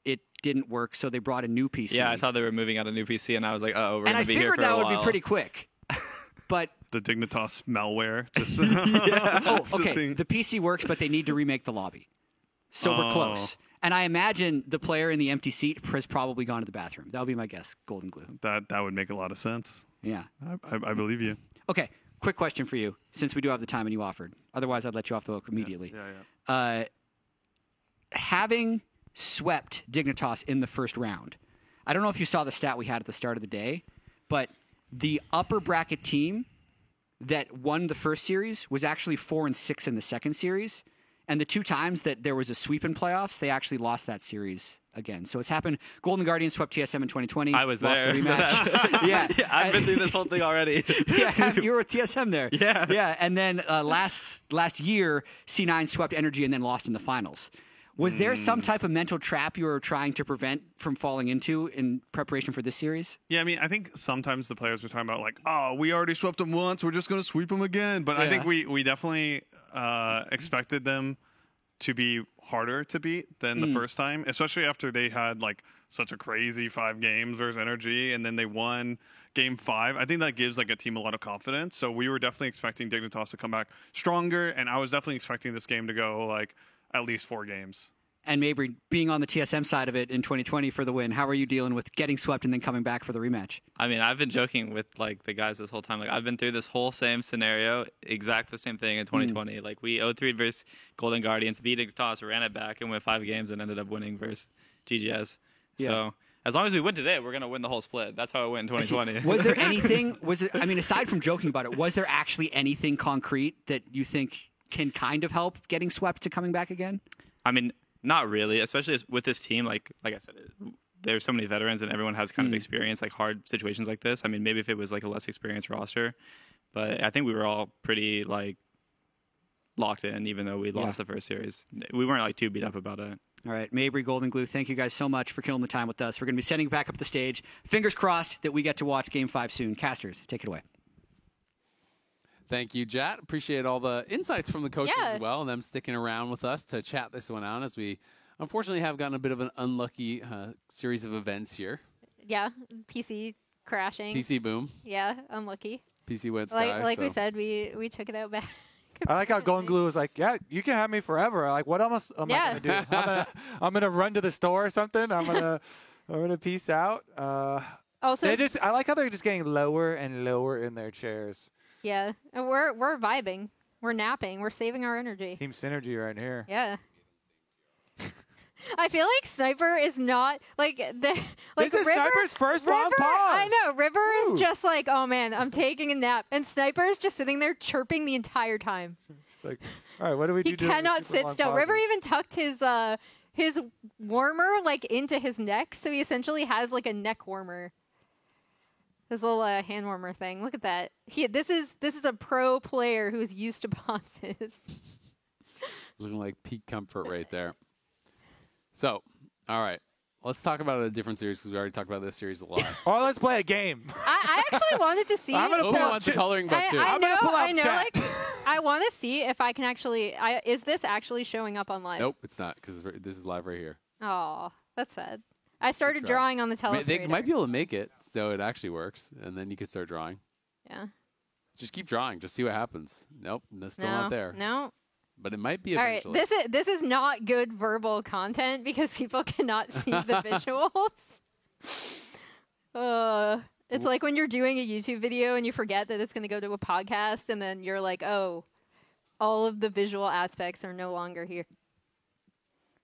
it didn't work, so they brought a new PC. Yeah, I saw they were moving out a new PC, and I was like, oh, we're and going to be here for a while. And I figured that would be pretty quick. But the Dignitas malware. Just Oh, okay. The PC works, but they need to remake the lobby. So we're close. And I imagine the player in the empty seat has probably gone to the bathroom. That would be my guess, Golden Glue. That would make a lot of sense. Yeah. I believe you. Okay, quick question for you, since we do have the time and you offered. Otherwise, I'd let you off the hook immediately. Yeah. Having swept Dignitas in the first round, I don't know if you saw the stat we had at the start of the day, but the upper bracket team that won the first series was actually 4-6 in the second series. And the 2 times that there was a sweep in playoffs, they actually lost that series again. So it's happened. Golden Guardian swept TSM in 2020. I was lost there. The rematch. Yeah. I've been through this whole thing already. Yeah, you were with TSM there. Yeah. Yeah, and then last year, C9 swept Energy and then lost in the finals. Was there some type of mental trap you were trying to prevent from falling into in preparation for this series? Yeah, I mean, I think sometimes the players were talking about like, oh, we already swept them once, we're just going to sweep them again. But I think we definitely expected them to be harder to beat than the first time, especially after they had like such a crazy 5 games versus Energy, and then they won Game 5. I think that gives like a team a lot of confidence. So we were definitely expecting Dignitas to come back stronger, and I was definitely expecting this game to go like at least 4 games. And Mabry, being on the TSM side of it in 2020 for the win, how are you dealing with getting swept and then coming back for the rematch? I mean, I've been joking with like the guys this whole time. Like I've been through this whole same scenario, exact the same thing in 2020. Like we 0-3 versus Golden Guardians, beat Dignitas, ran it back, and went 5 games and ended up winning versus GGS. Yeah. So as long as we win today, we're gonna win the whole split. That's how it went in 2020. Was there anything? I mean, aside from joking about it, was there actually anything concrete that you think can kind of help getting swept to coming back again? I mean, not really, especially with this team. Like I said, there's so many veterans and everyone has kind of experience like hard situations like this. I mean, maybe if it was like a less experienced roster, but I think we were all pretty like locked in, even though we lost the first series. We weren't like too beat up about it. All right, Mabry, Golden Glue, thank you guys so much for killing the time with us. We're going to be sending back up the stage. Fingers crossed that we get to watch Game 5 soon. Casters, take it away. Thank you, Jat. Appreciate all the insights from the coaches as well, and them sticking around with us to chat this one out, as we unfortunately have gotten a bit of an unlucky series of events here. Yeah, PC crashing. PC boom. Yeah, unlucky. PC went sky. Like we said, we took it out back. I like how Golden Glue was like, yeah, you can have me forever. Like, what else am I gonna do? I'm gonna run to the store or something. I'm gonna peace out. Also, I like how they're just getting lower and lower in their chairs. Yeah, and we're vibing. We're napping. We're saving our energy. Team synergy right here. Yeah. I feel like Sniper is not like the like this is River, Sniper's first River, long pause. I know River is just like, oh man, I'm taking a nap, and Sniper is just sitting there chirping the entire time. It's like, all right, what do we do? He cannot sit still. River even tucked his warmer like into his neck, so he essentially has like a neck warmer. This little hand warmer thing. Look at that. This is a pro player who's used to pauses. Looking like peak comfort right there. So, all right. Let's talk about a different series because we already talked about this series a lot. Or let's play a game. I actually wanted to see. I'm gonna pull wants a coloring book too. I know. chat. Like, I want to see if I can actually. Is this actually showing up on live? Nope, it's not because this is live right here. Oh, that's sad. I started drawing on the telestrator. They might be able to make it so it actually works, and then you can start drawing. Yeah. Just keep drawing. Just see what happens. Nope, still not there. No. But it might be All eventually. right, this is not good verbal content because people cannot see the visuals. It's like when you're doing a YouTube video and you forget that it's going to go to a podcast, and then you're like, oh, all of the visual aspects are no longer here.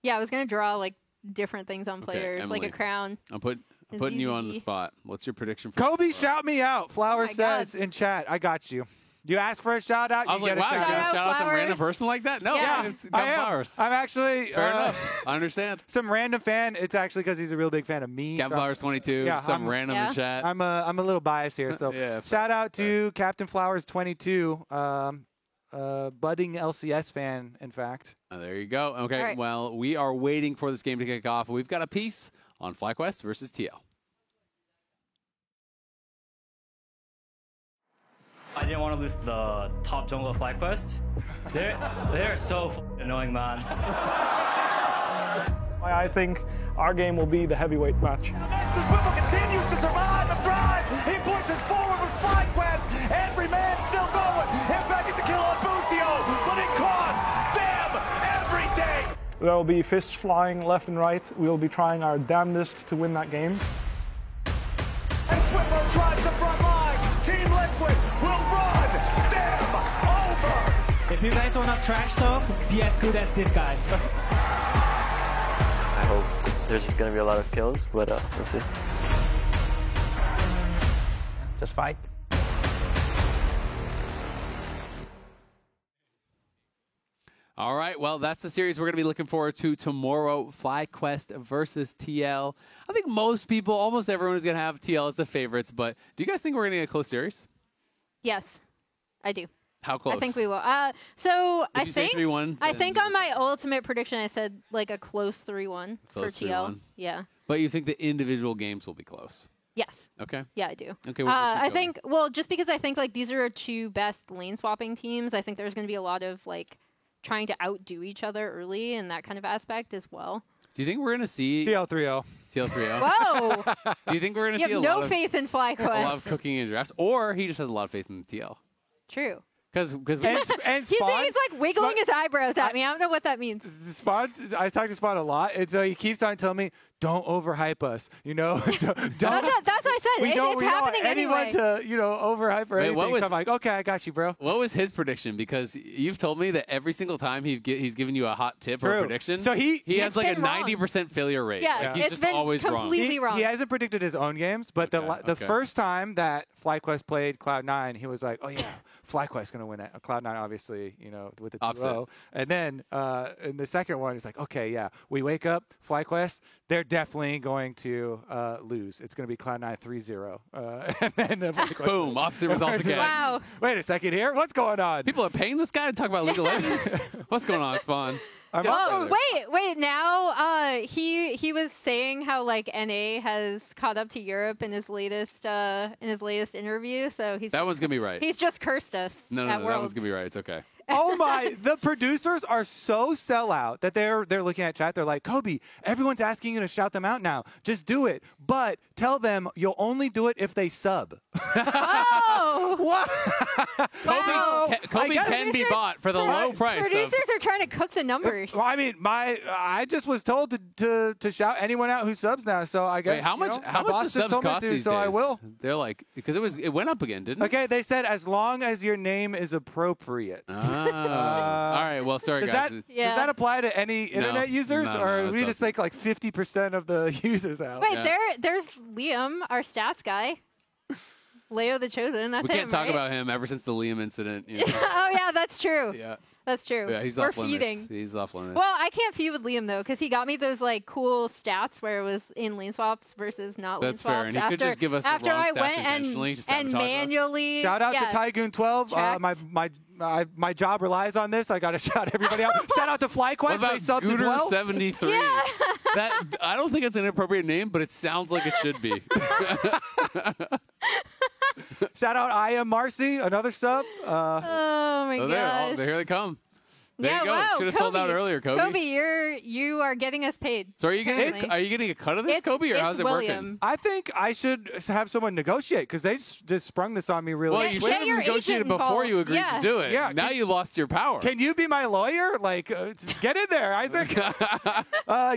Yeah, I was going to draw like different things on players, Emily, like a crown. I'm putting you on the spot. What's your prediction for Kobe, shout me out. Flowers says God. in chat, I got you. You ask for a shout out, I was like, wow, you're going to shout out some random person like that? No, Yeah. it's I am. Flowers. I'm actually Fair enough. I understand. some random fan. It's actually because he's a real big fan of me. Captain Flowers 22, Yeah, some random in chat. I'm a little biased here, so Yeah, shout out to Captain Flowers 22, budding LCS fan, in fact. There you go. Okay, All right. well, we are waiting for this game to kick off. We've got a piece on FlyQuest versus TL. I didn't want to lose the top jungle of FlyQuest. They're so annoying, man. I think our game will be the heavyweight match. Nexus Whipple continues to survive and thrive. He pushes forward with FlyQuest. Every man still going. Impact gets the kill on Busio, but it costs them everything. There will be fists flying left and right. We'll be trying our damnedest to win that game. And Whipple tries the front line. Team Liquid will run them over. If you guys want to trash talk, be as good as this guy. I hope there's going to be a lot of kills, but we'll see. Just fight. All right, well, that's the series we're going to be looking forward to tomorrow, FlyQuest versus TL. I think most people, almost everyone is going to have TL as the favorites, but do you guys think we're going to get a close series? Yes, I do. How close? I think we will. So If you say 3-1, I then think on my ultimate prediction, I said like a close 3-1 for Close TL. 3-1. Yeah. But you think the individual games will be close? Yes. Okay. Yeah, I do. Okay, what's your I feeling? think just because I think like these are our two best lane swapping teams, I think there's going to be a lot of like trying to outdo each other early and that kind of aspect as well. Do you think we're going to see TL3O? TL3O. Whoa! Do you think we're going to see You have no faith in a lot of FlyQuest. cooking in drafts, or he just has a lot of faith in the TL? True. Because And He's Spawn, like wiggling his eyebrows at me. I don't know what that means. Spawn, I talk to Spawn a lot, and so he keeps on telling me, "Don't overhype us." Don't. That's what I said. We don't It's want happening anyone anyway. to overhype or anything. So I'm like, okay, I got you, bro. What was his prediction? Because you've told me that every single time he's given you a hot tip or True. a prediction, So he has like a been wrong. 90% failure rate. Yeah, Like, he's it's just been always wrong. completely wrong. He hasn't predicted his own games, but the Okay. first time that FlyQuest played Cloud9, he was like, oh yeah, FlyQuest going to win it. Cloud9, obviously, with the 2-0. Opposite. And then in the second one, he's like, okay, yeah, we wake up, FlyQuest, they're definitely going to lose. It's going to be Cloud9 3-0. And then FlyQuest Boom, opposite result again. Wow. Wait a second here. What's going on? People are paying this guy to talk about League of Legends? What's going on, Spawn? I'm Get also- together. Wait. Now, he was saying how like NA has caught up to Europe in his latest interview. So That one's going to be right. he's just cursed us. No, at that one's Worlds. going to be right. It's okay. Oh my! The producers are so sellout that they're looking at chat. They're like, Kobe, everyone's asking you to shout them out now. Just do it, but tell them you'll only do it if they sub. Oh, What? wow. Kobe guess can be producers- bought for the low price. of- Producers are trying to cook the numbers. Well, I mean, I just was told to shout anyone out who subs now. So I guess Wait, how much? my How much boss does just subs told me cost to, these so days? I will. They're like because it went up again, didn't it? Okay, they said as long as your name is appropriate. Oh. All right. Well, sorry Does guys. that Yeah. does that apply to any internet users, No, or it we just doesn't. take like 50% of the users out? Wait, Yeah. there's Liam, our stats guy. Leo the Chosen. That's We can't him, talk right? about him ever since the Liam incident. You know? Oh yeah, that's true. Yeah. That's true. Yeah, he's We're off limits. feuding. He's off limits. Well, I can't feud with Liam though, because he got me those like cool stats where it was in lane swaps versus not lane That's fair, swaps. and he after, could just give us the after wrong I stats went intentionally to and sabotage us. manually. Shout out yeah, to Tygoon 12. My job relies on this. I got to shout everybody out. Shout out to FlyQuest. What about They subbed as well. 73? Yeah. That I don't think it's an inappropriate name, but it sounds like it should be. Shout out I am Marcy, another sub. Oh my Oh, gosh. here they come. There yeah, you go. wow, Should have sold out Kobe. earlier, Kobe. Kobe, you are getting us paid. So are you Apparently. getting a cut of this, It's- Kobe, or it's how's it William. working? I think I should have someone negotiate because they just sprung this on me really Well, Get- you quick. should have your negotiated agent before you involved. agreed Yeah. to do it. Yeah, Now you lost your power. Can you be my lawyer? Like, get in there, Isaac.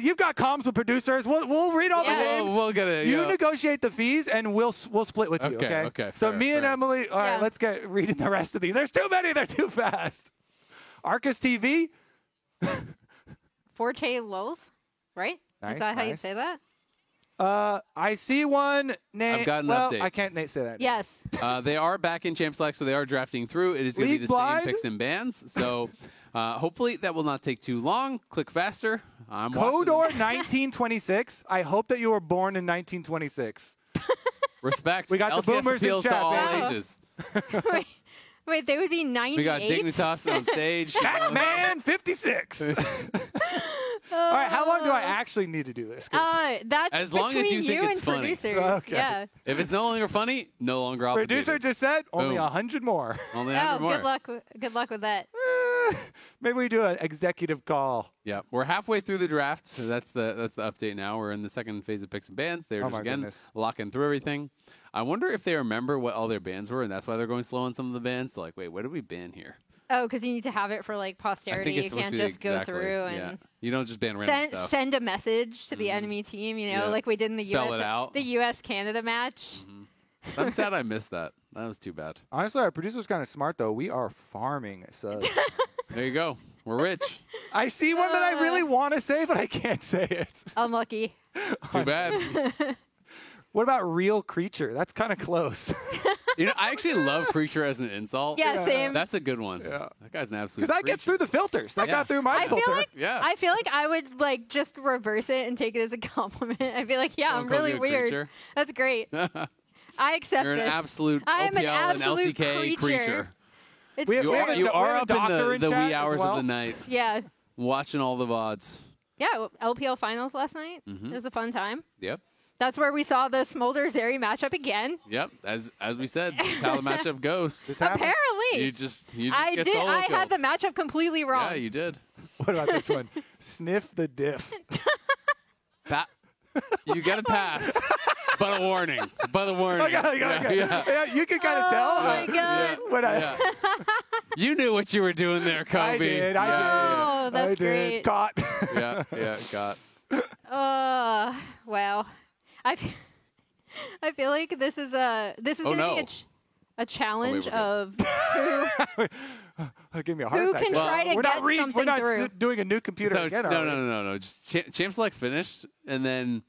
You've got comms with producers. We'll read all Yeah. the names. We'll get it. You negotiate the fees, and we'll split with you. Okay, Okay. okay, So fair, me and fair. Emily. All right, Yeah. let's get reading the rest of these. There's too many. They're too fast. Arcus TV. Forte lulls, right? Nice, Is that how you nice. say that? I see one name. I've got an well, update. I can't say that. Yes. They are back in Champs Select, so they are drafting through. It is going to be League the blind? same picks and bans. So hopefully that will not take too long. Click faster. I'm watching Kodor them. 1926. I hope that you were born in 1926. Respect. We got the LCS boomers in appeals to chat, all man. ages. Wait, they would be 98? We got Dignitas on stage. Batman 56. All right, how long do I actually need to do this? 'Cause That's As long as between you think and it's funny. producers. Okay. Yeah. If it's no longer funny, no longer obligated. producer just said only Boom. 100 more. Only Oh, 100 more. good luck with that. Maybe we do an executive call. Yeah, we're halfway through the draft, so that's the update now. We're in the second phase of picks and bans. They're Oh just my again goodness. locking through everything. I wonder if they remember what all their bans were, and that's why they're going slow on some of the bans. So like, wait, what did we ban here? Oh, because you need to have it for like I posterity. think it's You supposed can't to be just go exactly, through yeah. and You don't just ban random stuff. send a message to the enemy team. You know, Yeah. like we did in the Spell it out. the U.S. Canada match. I'm sad I missed that. That was too bad. Honestly, our producer's kind of smart, though. We are farming. So There you go. We're rich. I see one that I really want to say, but I can't say it. Unlucky. Too bad. What about Real Creature? That's kind of close. You know, I actually love Creature as an insult. Yeah, same. That's a good one. Yeah. That guy's an absolute Because that gets creature. through the filters. That Yeah. got through my I filter. feel like Yeah. I feel like I would like just reverse it and take it as a compliment. I feel like, yeah, Someone I'm calls really you a weird. creature? That's great. I accept You're an this. absolute I am OPL an absolute and LCK creature. It's We have- You we are, have a you do- we are have a up in doctor in the chat wee as hours well. of the night yeah. watching all the VODs. Yeah, LPL finals last night. Mm-hmm. It was a fun time. Yep. That's where we saw the Smolder Zeri matchup again. Yep, as we said, that's how the matchup goes. Apparently. You just I get did. solo I had kills. the matchup completely wrong. Yeah, you did. What about this one? Sniff the diff. You get a pass, but a warning. But a warning. Okay. Yeah, you can kind of tell. Oh my god. Yeah. You knew what you were doing there, Kobe. I did. Oh, that's great. Caught. Yeah, got. Wow. I feel like this is going to be a challenge of who Give me a heart who attack. can try to get something We're not through. doing a new computer again. No. Just Champ Select finished, and then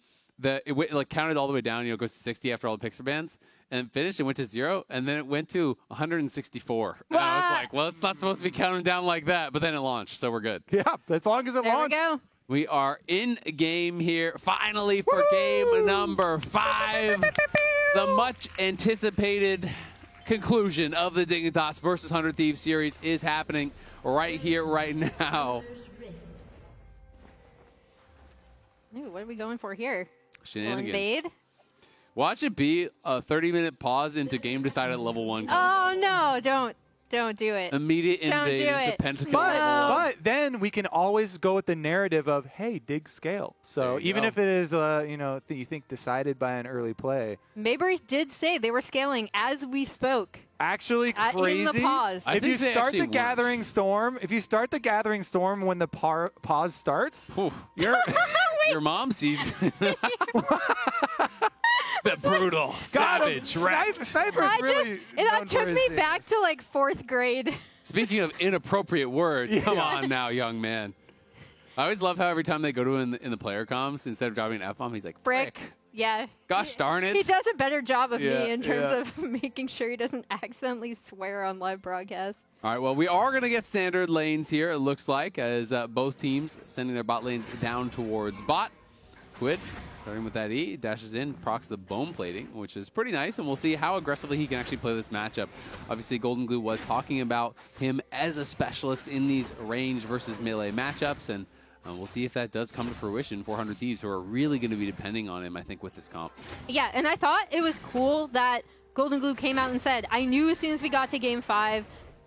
it counted all the way down. It goes to 60 after all the Pixar bands, and finished. It went to 0, and then it went to 164. And I was like, well, it's not supposed to be counting down like that. But then it launched, so we're good. Yeah, as long as it launched. There we go. We are in game here, finally, for game number 5. The much anticipated conclusion of the Dignitas versus 100 Thieves series is happening right here, right now. Ooh, what are we going for here? Shenanigans. Invade? Watch it be a 30-minute pause into game decided level 1. Oh, no, don't do it. Immediate Don't invade do into it. Pentacle. But then we can always go with the narrative of, hey, dig scale. So even go. if it is, you think decided by an early play. Mayberry did say they were scaling as we spoke. Actually crazy. In the pause. If you start the Gathering Storm, when the pause starts, your mom sees the brutal, savage rap. That took me back to like 4th grade. Speaking of inappropriate words, come on now, young man. I always love how every time they go to in the player comms, instead of dropping an F-bomb, he's like, frick. Yeah. Gosh darn it. He does a better job of Yeah, me in terms of making sure he doesn't accidentally swear on live broadcast. All right, well, we are going to get standard lanes here, it looks like, as both teams sending their bot lanes down towards bot. Quid, starting with that E, dashes in, procs the bone plating, which is pretty nice, and we'll see how aggressively he can actually play this matchup. Obviously, Golden Glue was talking about him as a specialist in these range versus melee matchups, and we'll see if that does come to fruition for 100 Thieves, who are really going to be depending on him, I think, with this comp. Yeah, and I thought it was cool that Golden Glue came out and said, I knew as soon as we got to Game 5,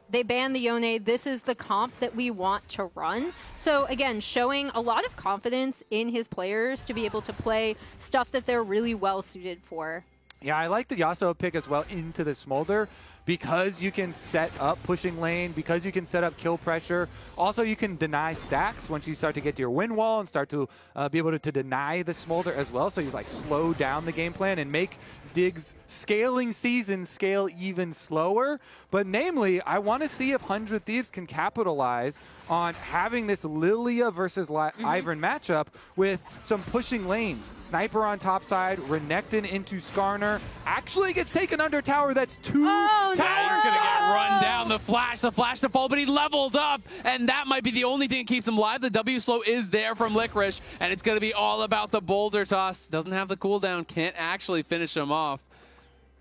they banned the Yone. This is the comp that we want to run. So, again, showing a lot of confidence in his players to be able to play stuff that they're really well suited for. Yeah, I like the Yasuo pick as well into the Smolder because you can set up pushing lane, because you can set up kill pressure. Also, you can deny stacks once you start to get to your win wall and start to be able to deny the Smolder as well. So you like slow down the game plan and make Dig's scaling season scale even slower. But namely, I want to see if 100 Thieves can capitalize on having this Lilia versus Ivern matchup with some pushing lanes. Sniper on top side, Renekton into Skarner. Actually gets taken under tower. That's 2 towers. Tyler's going to get run down. The flash to fall, but he leveled up, and that might be the only thing that keeps him alive. The W slow is there from Licorice, and it's going to be all about the boulder toss. Doesn't have the cooldown, can't actually finish him off.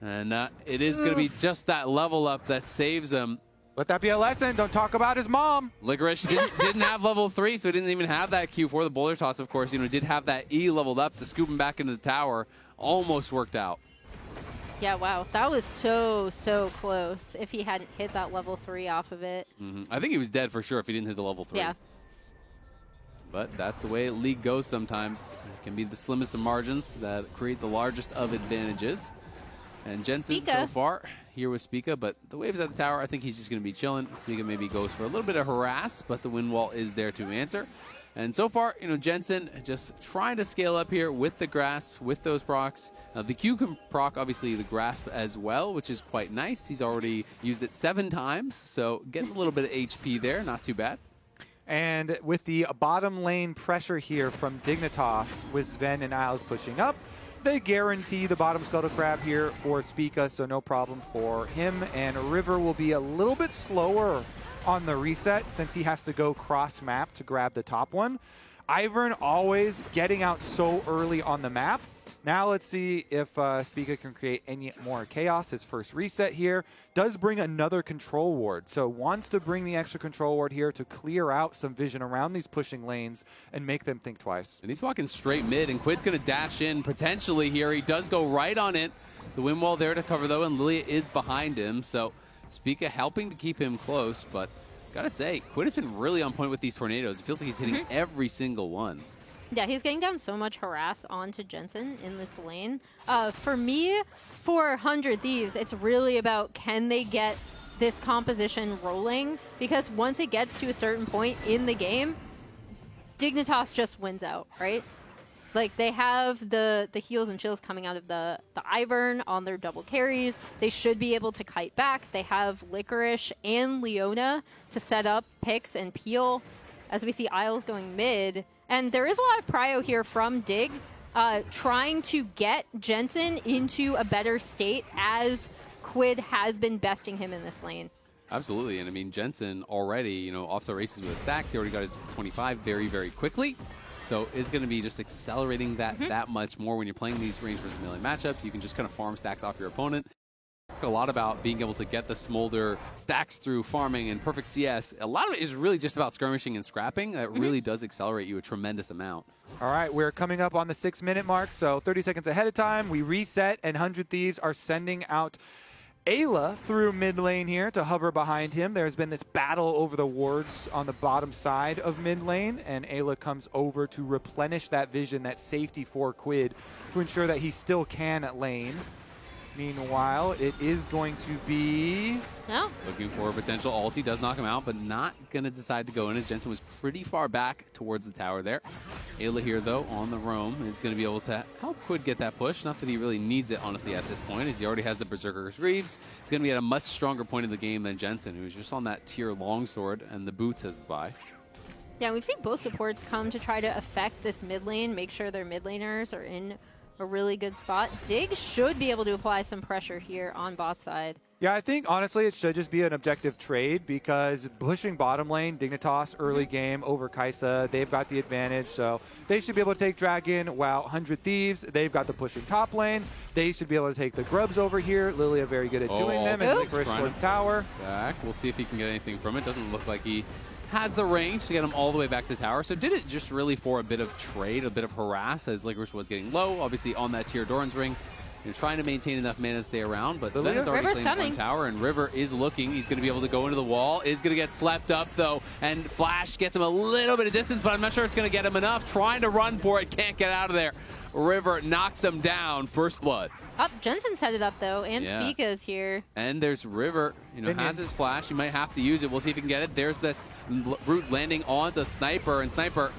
And it is going to be just that level up that saves him. Let that be a lesson. Don't talk about his mom. Licorice didn't have level 3, so he didn't even have that Q for the boulder toss, of course. Did have that E leveled up to scoop him back into the tower. Almost worked out. Yeah, wow. That was so close if he hadn't hit that level 3 off of it. I think he was dead for sure if he didn't hit the level 3. Yeah. But that's the way League goes sometimes. It can be the slimmest of margins that create the largest of advantages. And Jensen so far here with Spica, but the waves at the tower, I think he's just going to be chilling. Spica maybe goes for a little bit of harass, but the wind wall is there to answer. And so far, Jensen just trying to scale up here with the grasp, with those procs. The Q can proc, obviously, the grasp as well, which is quite nice. He's already used it 7 times, so getting a little bit of HP there, not too bad. And with the bottom lane pressure here from Dignitas, with Sven and Isles pushing up, they guarantee the bottom Scuttle Crab here for Spica, so no problem for him. And River will be a little bit slower on the reset since he has to go cross map to grab the top one. Ivern always getting out so early on the map Now let's see if Spica can create any more chaos. His first reset here does bring another control ward. So wants to bring the extra control ward here to clear out some vision around these pushing lanes and make them think twice. And he's walking straight mid, and Quid's going to dash in potentially here. He does go right on it. The wind wall there to cover, though, and Lilia is behind him. So Spica helping to keep him close, but gotta say, Quid has been really on point with these tornadoes. It feels like he's hitting every single one. Yeah, he's getting down so much harass onto Jensen in this lane. For me, for 100 Thieves, it's really about can they get this composition rolling? Because once it gets to a certain point in the game, Dignitas just wins out, right? Like, they have the heals and chills coming out of the Ivern on their double carries. They should be able to kite back. They have Licorice and Leona to set up picks and peel. As we see Isles going mid. And there is a lot of prio here from Dig, trying to get Jensen into a better state as Quid has been besting him in this lane. Absolutely, and I mean, Jensen already, off the races with stacks. He already got his 25 very, very quickly. So is going to be just accelerating that much more when you're playing these range versus melee matchups. You can just kind of farm stacks off your opponent. A lot about being able to get the Smolder stacks through farming and perfect CS. A lot of it is really just about skirmishing and scrapping. That really does accelerate you a tremendous amount. All right, we're coming up on the 6-minute mark, so 30 seconds ahead of time. We reset, and 100 Thieves are sending out Ayla through mid lane here to hover behind him. There's been this battle over the wards on the bottom side of mid lane, and Ayla comes over to replenish that vision, that safety for Quid, to ensure that he still can lane. Meanwhile, it is going to be... No. Looking for a potential ult. He does knock him out, but not going to decide to go in, as Jensen was pretty far back towards the tower there. Ayla here, though, on the roam, is going to be able to help Quid get that push. Not that he really needs it, honestly, at this point, as he already has the Berserker's Reaves. He's going to be at a much stronger point in the game than Jensen, who's just on that tier longsword, and the boots as the buy. Yeah, we've seen both supports come to try to affect this mid lane, make sure their mid laners are in a really good spot. Dig should be able to apply some pressure here on bot side. Yeah, I think, honestly, it should just be an objective trade because pushing bottom lane, Dignitas early game over Kai'Sa, they've got the advantage, so they should be able to take Dragon, while 100 Thieves, they've got the pushing top lane. They should be able to take the grubs over here. Lilia very good at doing them, and Licorice towards tower. Back. We'll see if he can get anything from it. Doesn't look like he has the range to get him all the way back to tower. So did it just really for a bit of trade, a bit of harass, as Licorice was getting low, obviously on that tier Doran's ring. Trying to maintain enough mana to stay around, but Zven has already claimed one tower, and River is looking. He's going to be able to go into the wall. Is going to get slept up, though, and Flash gets him a little bit of distance, but I'm not sure it's going to get him enough. Trying to run for it, can't get out of there. River knocks him down, first blood. Jensen set it up, though, and Spica's here. And there's River, has his flash. He might have to use it. We'll see if he can get it. There's that root landing onto Sniper, and Sniper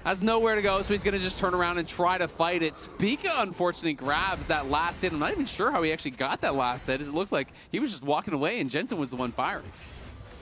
has nowhere to go, so he's going to just turn around and try to fight it. Spica, unfortunately, grabs that last hit. I'm not even sure how he actually got that last hit. It looks like he was just walking away, and Jensen was the one firing.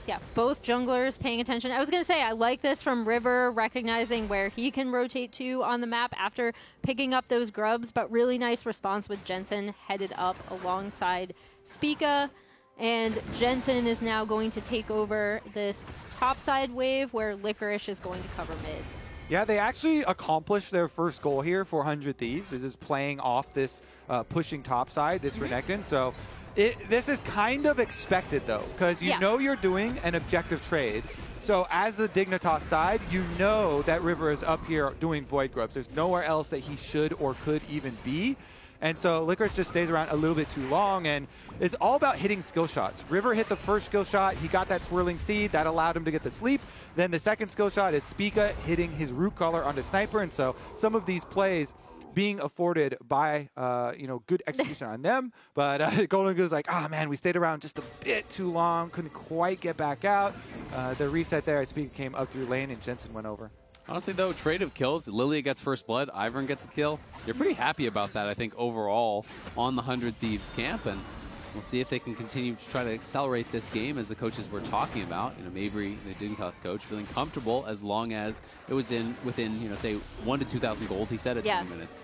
Yeah, both junglers paying attention. I was going to say, I like this from River, recognizing where he can rotate to on the map after picking up those grubs, but really nice response with Jensen headed up alongside Spica. And Jensen is now going to take over this topside wave where Licorice is going to cover mid. Yeah, they actually accomplished their first goal here for 100 Thieves. This is playing off this pushing topside, this Renekton. So this is kind of expected, though, because you know you're doing an objective trade. So as the Dignitas side, you know that River is up here doing Void Grubs. There's nowhere else that he should or could even be. And so Licorice just stays around a little bit too long, and it's all about hitting skill shots. River hit the first skill shot. He got that Swirling Seed. That allowed him to get the sleep. Then the second skill shot is Spica hitting his Root Collar onto Sniper. And so some of these plays being afforded by, good execution on them. But Golden Goose like, man, we stayed around just a bit too long. Couldn't quite get back out. The reset there as Spica came up through lane, and Jensen went over. Honestly, though, trade of kills. Lilia gets first blood. Ivern gets a kill. They're pretty happy about that, I think, overall on the 100 Thieves camp. And we'll see if they can continue to try to accelerate this game, as the coaches were talking about. Mabry, the Dignitas coach, feeling comfortable as long as it was within, say, 1,000 to 2,000 gold, he said, at 20 minutes.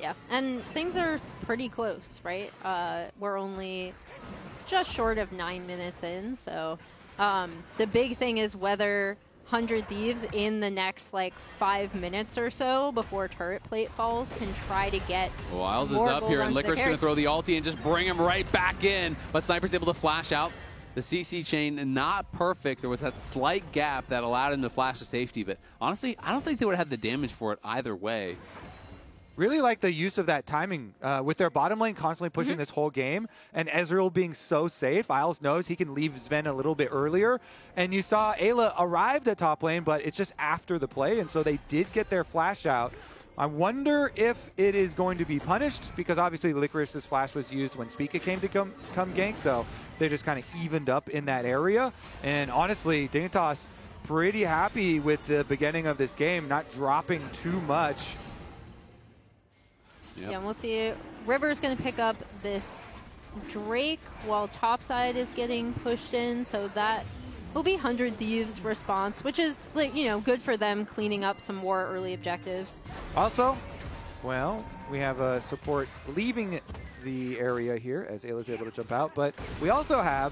Yeah, and things are pretty close, right? We're only just short of 9 minutes in. So the big thing is whether 100 Thieves in the next like 5 minutes or so before turret plate falls can try to get Wilds is more up gold here, and onto their Licorice going to carry. throw the ulti and just bring him right back in. But Sniper's able to flash out. The CC chain, not perfect. There was that slight gap that allowed him to flash to safety. But honestly, I don't think they would have had the damage for it either way. Really like the use of that timing with their bottom lane constantly pushing this whole game, and Ezreal being so safe. Isles knows he can leave Sven a little bit earlier, and you saw Ayla arrived at top lane, but it's just after the play, and so they did get their flash out. I wonder if it is going to be punished, because obviously Licorice's flash was used when Spica came to come gank, so they just kind of evened up in that area. And honestly, Dignitas pretty happy with the beginning of this game, not dropping too much. Yeah, and we'll see. River's going to pick up this Drake while topside is getting pushed in, so that will be 100 Thieves' response, which is, you know, good for them cleaning up some more early objectives. Also, well, we have a support leaving the area here as Ayla's able to jump out, but we also have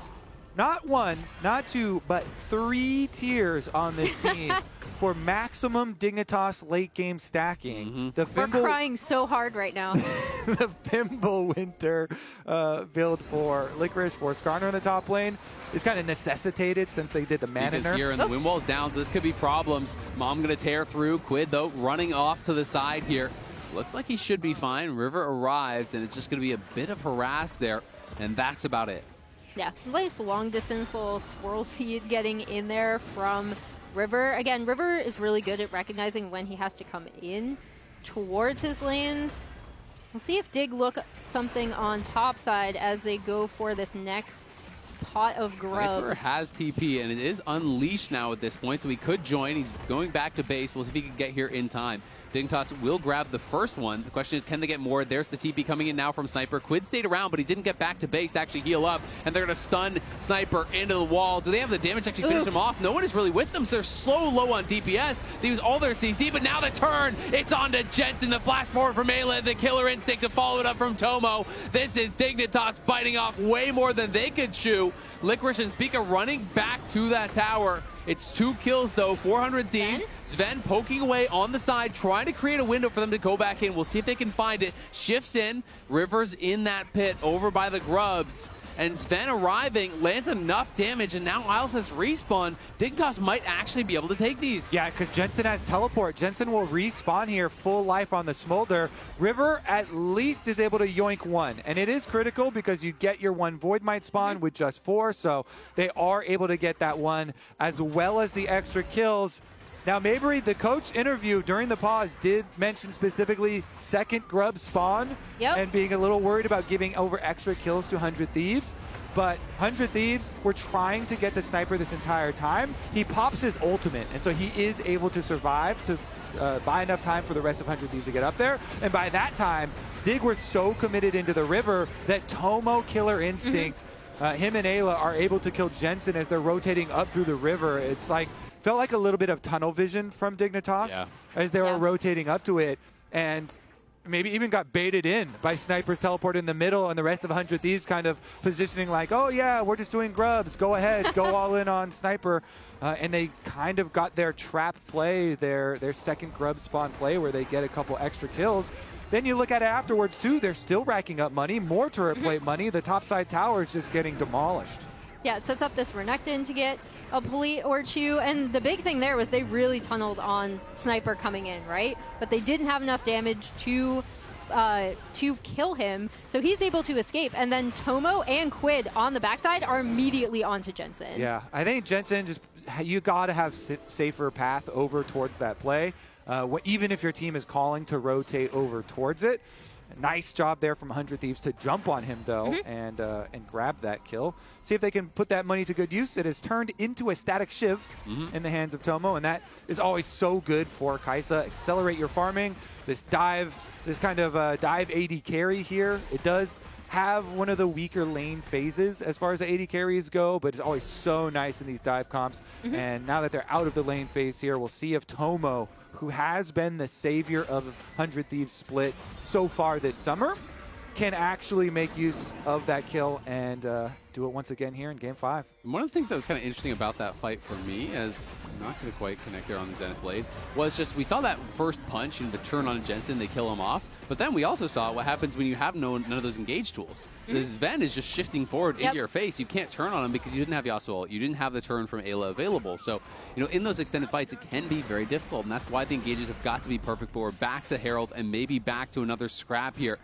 not 1, not 2, but 3 tiers on this team for maximum Dignitas late game stacking. The We're Fimble, crying so hard right now. the Fimble Winter build for Licorice for Skarner in the top lane is kind of necessitated since they did the mana Spica's nerf. here, and the wind wall's down, so this could be problems. Mom going to tear through. Quid, though, running off to the side here. Looks like he should be fine. River arrives, and it's just going to be a bit of harass there, and that's about it. Yeah, nice long distance little swirl seed getting in there from River. Again, River is really good at recognizing when he has to come in towards his lanes. We'll see if Dig look something on top side as they go for this next pot of grubs. Sniper has TP, and it is unleashed now at this point, so he could join. He's going back to base. We'll see if he can get here in time. Dignitas will grab the first one. The question is, can they get more? There's the TP coming in now from Sniper. Quid stayed around, but he didn't get back to base to actually heal up, and they're going to stun Sniper into the wall. Do they have the damage to actually finish him off? No one is really with them, so they're so low on DPS. They use all their CC, but now the turn, it's on to Jensen. The flash forward from Ayla, the killer instinct to follow it up from Tomo. This is Dignitas biting off way more than they could chew. Licorice and Spica running back to that tower. It's 2 kills, though, 400 Thieves. Sven poking away on the side, trying to create a window for them to go back in. We'll see if they can find it. Shifts in. Rivers in that pit over by the grubs. And Sven arriving, lands enough damage, and now Isles has respawn. Dignitas might actually be able to take these. Yeah, because Jensen has teleport. Jensen will respawn here, full life on the Smolder. River at least is able to yoink 1, and it is critical because you get your 1 Void Might spawn with just 4, so they are able to get that 1, as well as the extra kills. Now, Mabry, the coach interview during the pause did mention specifically second grub spawn and being a little worried about giving over extra kills to 100 Thieves. But 100 Thieves were trying to get the Sniper this entire time. He pops his ultimate, and so he is able to survive to buy enough time for the rest of 100 Thieves to get up there. And by that time, Dig were so committed into the river that Tomo Killer Instinct, him and Ayla are able to kill Jensen as they're rotating up through the river. It's like, felt like a little bit of tunnel vision from Dignitas as they were rotating up to it, and maybe even got baited in by Sniper's teleport in the middle, and the rest of 100 Thieves kind of positioning like, oh yeah, we're just doing grubs, go ahead, go all in on Sniper. And they kind of got their trap play, their second grub spawn play where they get a couple extra kills. Then you look at it afterwards too, they're still racking up money, more turret plate money, the topside tower is just getting demolished. Yeah, it sets up this Renekton to get a plate or 2, and the big thing there was they really tunneled on Sniper coming in, right? But they didn't have enough damage to kill him, so he's able to escape, and then Tomo and Quid on the backside are immediately onto Jensen. Yeah, I think Jensen just, you got to have safer path over towards that play, even if your team is calling to rotate over towards it. Nice job there from 100 Thieves to jump on him, though, and grab that kill. See if they can put that money to good use. It has turned into a static Shiv in the hands of Tomo, and that is always so good for Kai'Sa. Accelerate your farming. This dive, this kind of dive AD carry here, it does have one of the weaker lane phases as far as the AD carries go, but it's always so nice in these dive comps. And now that they're out of the lane phase here, we'll see if Tomo, who has been the savior of 100 Thieves split so far this summer, can actually make use of that kill and do it once again here in Game 5. One of the things that was kind of interesting about that fight for me, as I'm not going to quite connect there on the Zenith Blade, was just we saw that first punch, the turn on Jensen, they kill him off. But then we also saw what happens when you have none of those engage tools. Sven is just shifting forward into your face. You can't turn on him because you didn't have Yasuo. You didn't have the turn from Ayla available. So, in those extended fights, it can be very difficult. And that's why the engages have got to be perfect. But we're back to Herald and maybe back to another scrap here.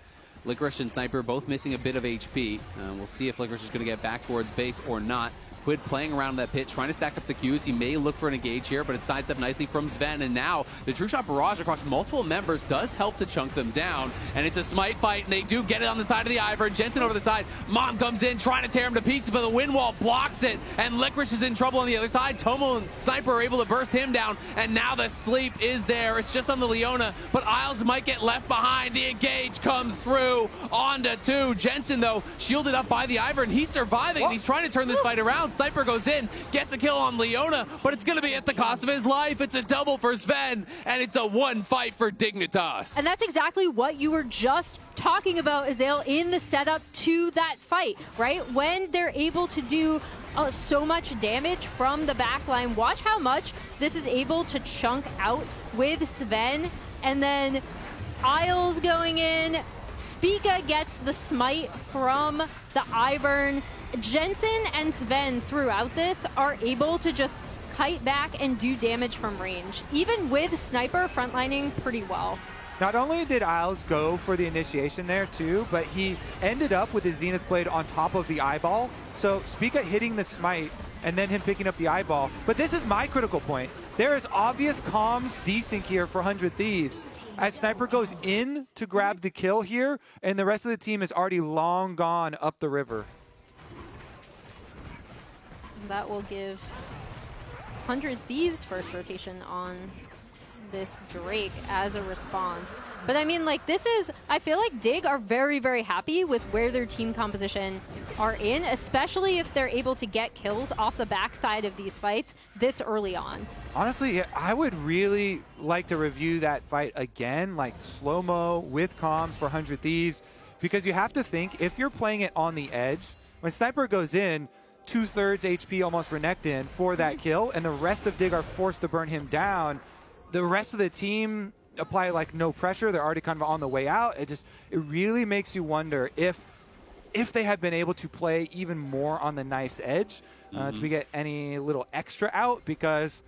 Licorice and Sniper both missing a bit of HP. We'll see if Licorice is going to get back towards base or not. Quid playing around that pit, trying to stack up the Qs. He may look for an engage here, but it's sidestepped nicely from Sven. And now the True Shot barrage across multiple members does help to chunk them down. And it's a smite fight, and they do get it on the side of the Ivern. Jensen over the side. Mom comes in, trying to tear him to pieces, but the wind wall blocks it. And Licorice is in trouble on the other side. Tomo and Sniper are able to burst him down. And now the sleep is there. It's just on the Leona, but Isles might get left behind. The engage comes through onto 2. Jensen, though, shielded up by the Ivern. He's surviving, and he's trying to turn this fight around. Sniper goes in, gets a kill on Leona, but it's going to be at the cost of his life. It's a double for Sven, and it's a 1 fight for Dignitas. And that's exactly what you were just talking about, Azael, in the setup to that fight, right? When they're able to do so much damage from the backline, watch how much this is able to chunk out with Sven, and then Isles going in. Spica gets the smite from the Ivern. Jensen and Sven throughout this are able to just kite back and do damage from range, even with Sniper frontlining pretty well. Not only did Isles go for the initiation there too, but he ended up with his Zenith Blade on top of the eyeball. So Spica hitting the smite and then him picking up the eyeball. But this is my critical point. There is obvious comms desync here for 100 Thieves. As Sniper goes in to grab the kill here, and the rest of the team is already long gone up the river. That will give 100 Thieves first rotation on this Drake as a response. But I mean, like, I feel like Dig are very, very happy with where their team composition are in, especially if they're able to get kills off the backside of these fights this early on. Honestly, I would really like to review that fight again, like slow-mo with comms for 100 Thieves, because you have to think, if you're playing it on the edge, when Sniper goes in, 2/3 HP almost Renekton for that kill, and the rest of Dig are forced to burn him down. The rest of the team apply like no pressure. They're already kind of on the way out. It really makes you wonder if they had been able to play even more on the knife's edge to get any little extra out, because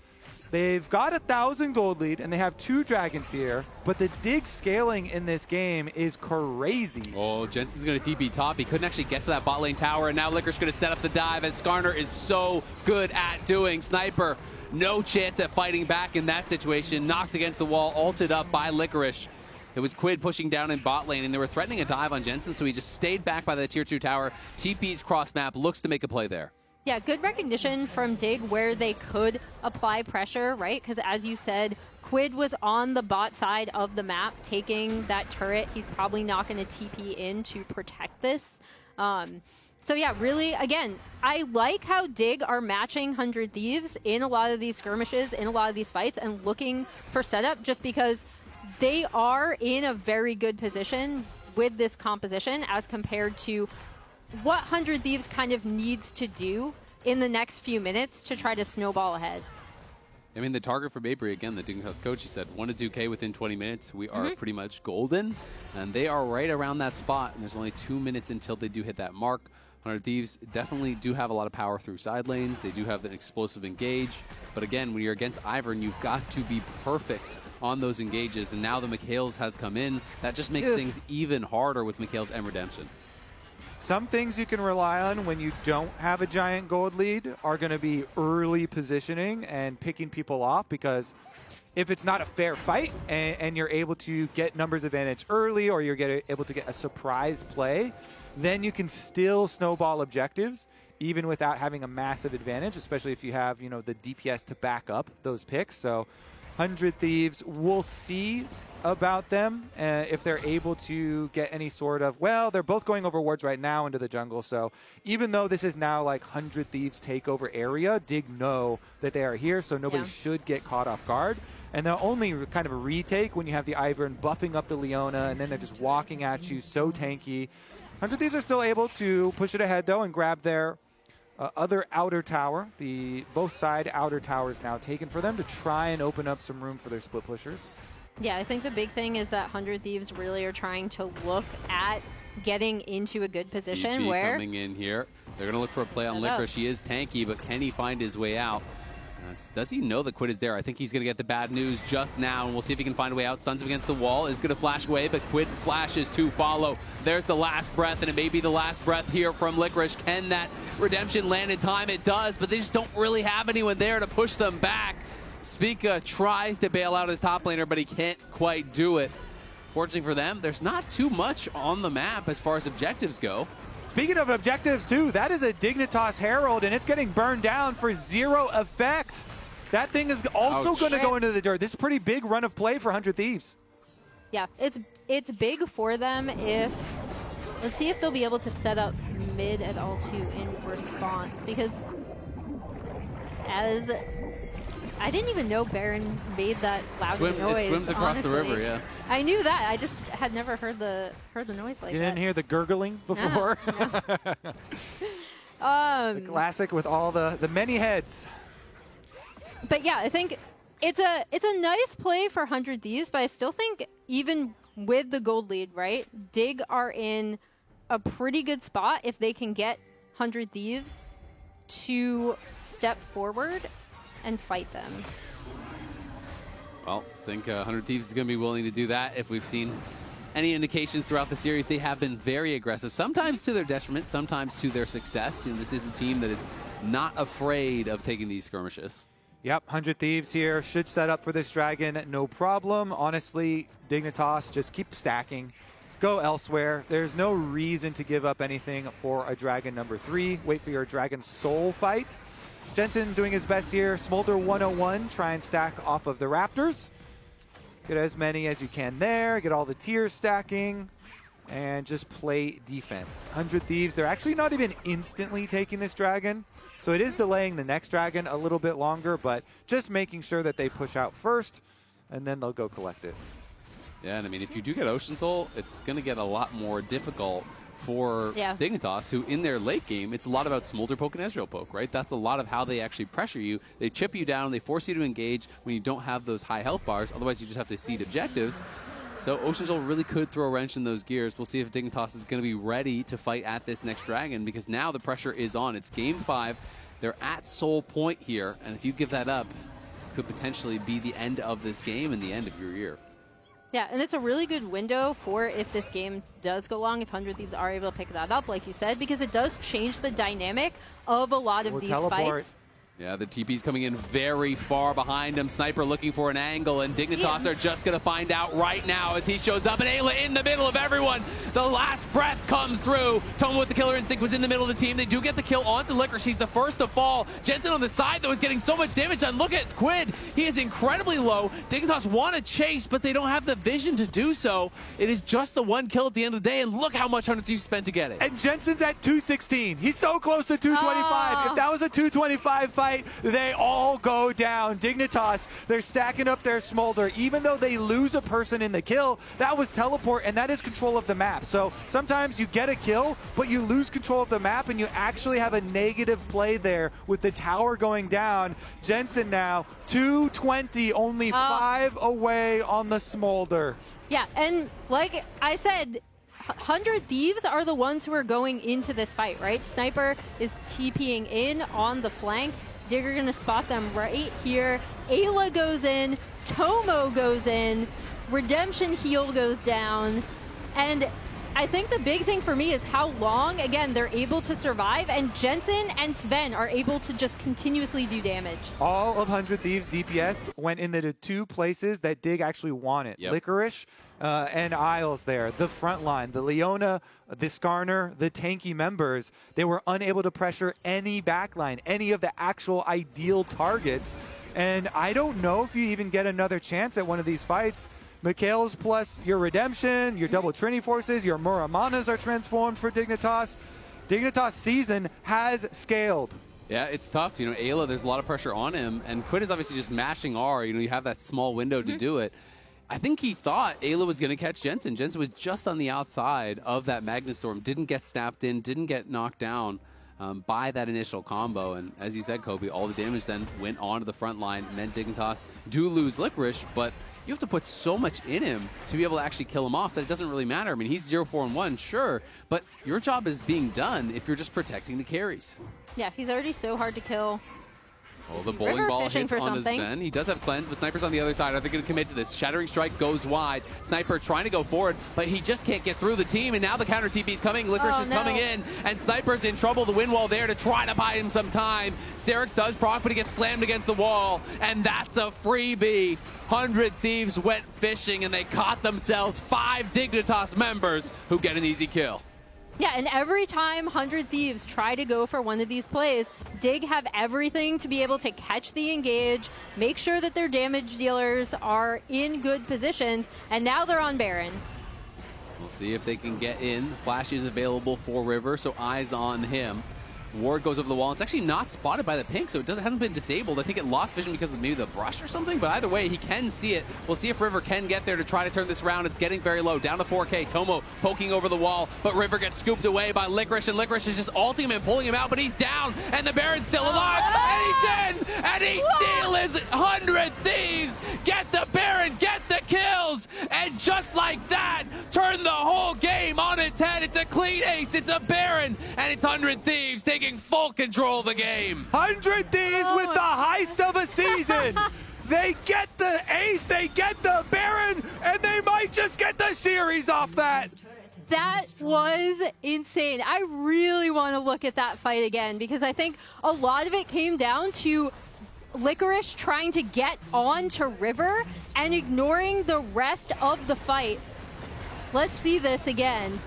they've got 1,000 gold lead and they have 2 dragons here, but the Dig scaling in this game is crazy. Oh, Jensen's going to TP top. He couldn't actually get to that bot lane tower, and now Licorice going to set up the dive, as Skarner is so good at doing. Sniper, no chance at fighting back in that situation. Knocked against the wall, ulted up by Licorice. It was Quid pushing down in bot lane, and they were threatening a dive on Jensen, so he just stayed back by the tier 2 tower. TP's cross map, looks to make a play there. Yeah, good recognition from Dig where they could apply pressure, right? Because as you said, Quid was on the bot side of the map taking that turret. He's probably not going to TP in to protect this. So yeah, really, again, I like how Dig are matching 100 Thieves in a lot of these skirmishes, in a lot of these fights, and looking for setup, just because they are in a very good position with this composition as compared to what 100 Thieves kind of needs to do in the next few minutes to try to snowball ahead. I mean, the target for Mabry, again, the Dignitas coach, he said 1 to 2K within 20 minutes. We are pretty much golden, and they are right around that spot, and there's only 2 minutes until they do hit that mark. 100 Thieves definitely do have a lot of power through side lanes. They do have an explosive engage, but again, when you're against Ivern, you've got to be perfect on those engages, and now the Mikhails has come in. That just makes things even harder with Mikhails and Redemption. Some things you can rely on when you don't have a giant gold lead are going to be early positioning and picking people off, because if it's not a fair fight and you're able to get numbers advantage early, or you're able to get a surprise play, then you can still snowball objectives even without having a massive advantage, especially if you have, you know, the DPS to back up those picks. So 100 Thieves, we'll see about them if they're able to get any sort of, well, they're both going over wards right now into the jungle, so even though this is now like 100 Thieves takeover area, Dig know that they are here, so nobody should get caught off guard. And they'll only kind of a retake when you have the Ivern buffing up the Leona, and then they're just walking at you so tanky. 100 Thieves are still able to push it ahead, though, and grab their other outer tower. Both side outer towers now taken for them to try and open up some room for their split pushers. Yeah, I think the big thing is that 100 Thieves really are trying to look at getting into a good position TP where... coming in here. They're going to look for a play on Licorice. He is tanky, but can he find his way out? Does he know that Quid is there? I think he's going to get the bad news just now, and we'll see if he can find a way out. Suns him against the wall, is going to flash away, but Quid flashes to follow. There's the last breath, and it may be the last breath here from Licorice. Can that redemption land in time? It does, but they just don't really have anyone there to push them back. Spica tries to bail out his top laner, but he can't quite do it. Fortunately for them, there's not too much on the map as far as objectives go. Speaking of objectives, too, that is a Dignitas Herald, and it's getting burned down for 0 effect. That thing is also going to go into the dirt. This is a pretty big run of play for 100 Thieves. Yeah, it's big for them if... Let's see if they'll be able to set up mid at all, too, in response. Because as... I didn't even know Baron made that loud noise. It swims across the river, yeah. I knew that. I just had never heard the noise like that. You didn't hear the gurgling before? No. The classic with all the many heads. But yeah, I think it's a nice play for 100 Thieves, but I still think even with the gold lead, right, Dig are in a pretty good spot if they can get 100 Thieves to step forward and fight them. Well, I think 100 Thieves is going to be willing to do that. If we've seen any indications throughout the series, they have been very aggressive, sometimes to their detriment, sometimes to their success. You know, this is a team that is not afraid of taking these skirmishes. Yep, 100 Thieves here should set up for this dragon, no problem. Honestly, Dignitas, just keep stacking. Go elsewhere. There's no reason to give up anything for a dragon number 3. Wait for your dragon soul fight. Jensen doing his best here. Smolder 101, try and stack off of the Raptors. Get as many as you can there. Get all the tiers stacking. And just play defense. 100 Thieves, they're actually not even instantly taking this dragon. So it is delaying the next dragon a little bit longer, but just making sure that they push out first, and then they'll go collect it. Yeah, and I mean, if you do get Ocean Soul, it's going to get a lot more difficult for Dignitas, who in their late game, it's a lot about Smolder poke and Ezreal poke, right? That's a lot of how they actually pressure you. They chip you down, they force you to engage when you don't have those high health bars. Otherwise, you just have to seed objectives. So Ocean Soul really could throw a wrench in those gears. We'll see if Dignitas is going to be ready to fight at this next dragon, because now the pressure is on. It's game 5. They're at Soul Point here, and if you give that up, it could potentially be the end of this game and the end of your year. Yeah, and it's a really good window for if this game does go long, if 100 Thieves are able to pick that up, like you said, because it does change the dynamic of a lot of these fights. Yeah, the TP's coming in very far behind him. Sniper looking for an angle, and Dignitas are just going to find out right now as he shows up. And Ayla in the middle of everyone. The last breath comes through. Toma with the killer instinct was in the middle of the team. They do get the kill onto Licorice. She's the first to fall. Jensen on the side, though, is getting so much damage done. Look at it, Quid. He is incredibly low. Dignitas want to chase, but they don't have the vision to do so. It is just the one kill at the end of the day, and look how much 100 Thieves spent to get it. And Jensen's at 216. He's so close to 225. If that was a 225 fight, they all go down. Dignitas, they're stacking up their Smolder. Even though they lose a person in the kill, that was teleport, and that is control of the map. So sometimes you get a kill, but you lose control of the map, and you actually have a negative play there with the tower going down. Jensen now, 220, only 5 away on the Smolder. Yeah, and like I said, 100 Thieves are the ones who are going into this fight, right? Sniper is TPing in on the flank. Digger going to spot them right here. Ayla goes in. Tomo goes in. Redemption heal goes down. And I think the big thing for me is how long, again, they're able to survive. And Jensen and Sven are able to just continuously do damage. All of 100 Thieves DPS went into the 2 places that Dig actually wanted. Licorice and Isles there. The front line, the Leona, the Skarner, the tanky members, they were unable to pressure any backline, any of the actual ideal targets. And I don't know if you even get another chance at one of these fights. Mikhail's plus your Redemption, your double Trinity forces, your Muramanas are transformed for Dignitas. Dignitas' season has scaled. Yeah, it's tough. You know, Ayla, there's a lot of pressure on him, and Quid is obviously just mashing R. You know, you have that small window to do it. I think he thought Ayla was going to catch Jensen. Jensen was just on the outside of that Magnastorm, didn't get snapped in, didn't get knocked down by that initial combo. And as you said, Kobe, all the damage then went onto the front line, and then Dignitas do lose Licorice, but you have to put so much in him to be able to actually kill him off that it doesn't really matter. I mean, he's 0-4-1, sure, but your job is being done if you're just protecting the carries. Yeah, he's already so hard to kill. Oh, the bowling ball hits on his Sven. He does have cleanse, but Sniper's on the other side. Are they going to commit to this? Shattering Strike goes wide. Sniper trying to go forward, but he just can't get through the team, and now the counter TP is coming. Licorice is coming in, and Sniper's in trouble. The wind wall there to try to buy him some time. Sterix does proc, but he gets slammed against the wall, and that's a freebie. 100 Thieves went fishing, and they caught themselves 5 Dignitas members who get an easy kill. Yeah, and every time 100 Thieves try to go for one of these plays, Dig have everything to be able to catch the engage, make sure that their damage dealers are in good positions, and now they're on Baron. We'll see if they can get in. Flash is available for River, so eyes on him. Ward goes over the wall. It's actually not spotted by the pink, so it hasn't been disabled. I think it lost vision because of maybe the brush or something, but either way, he can see it. We'll see if River can get there to try to turn this around. It's getting very low, down to 4K. Tomo poking over the wall, but River gets scooped away by Licorice, and Licorice is just ulting him and pulling him out, but he's down, and the Baron's still alive, and he's in, and he steals 100 Thieves, get the Baron, get the kills, and just like that, turn the whole game on its head. It's a clean ace, it's a Baron, and it's 100 Thieves taking full control of the game. 100 Thieves with the heist of a season. They get the ace, they get the Baron, and they might just get the series off that. That was insane. I really want to look at that fight again because I think a lot of it came down to Licorice trying to get on to River and ignoring the rest of the fight. Let's see this again.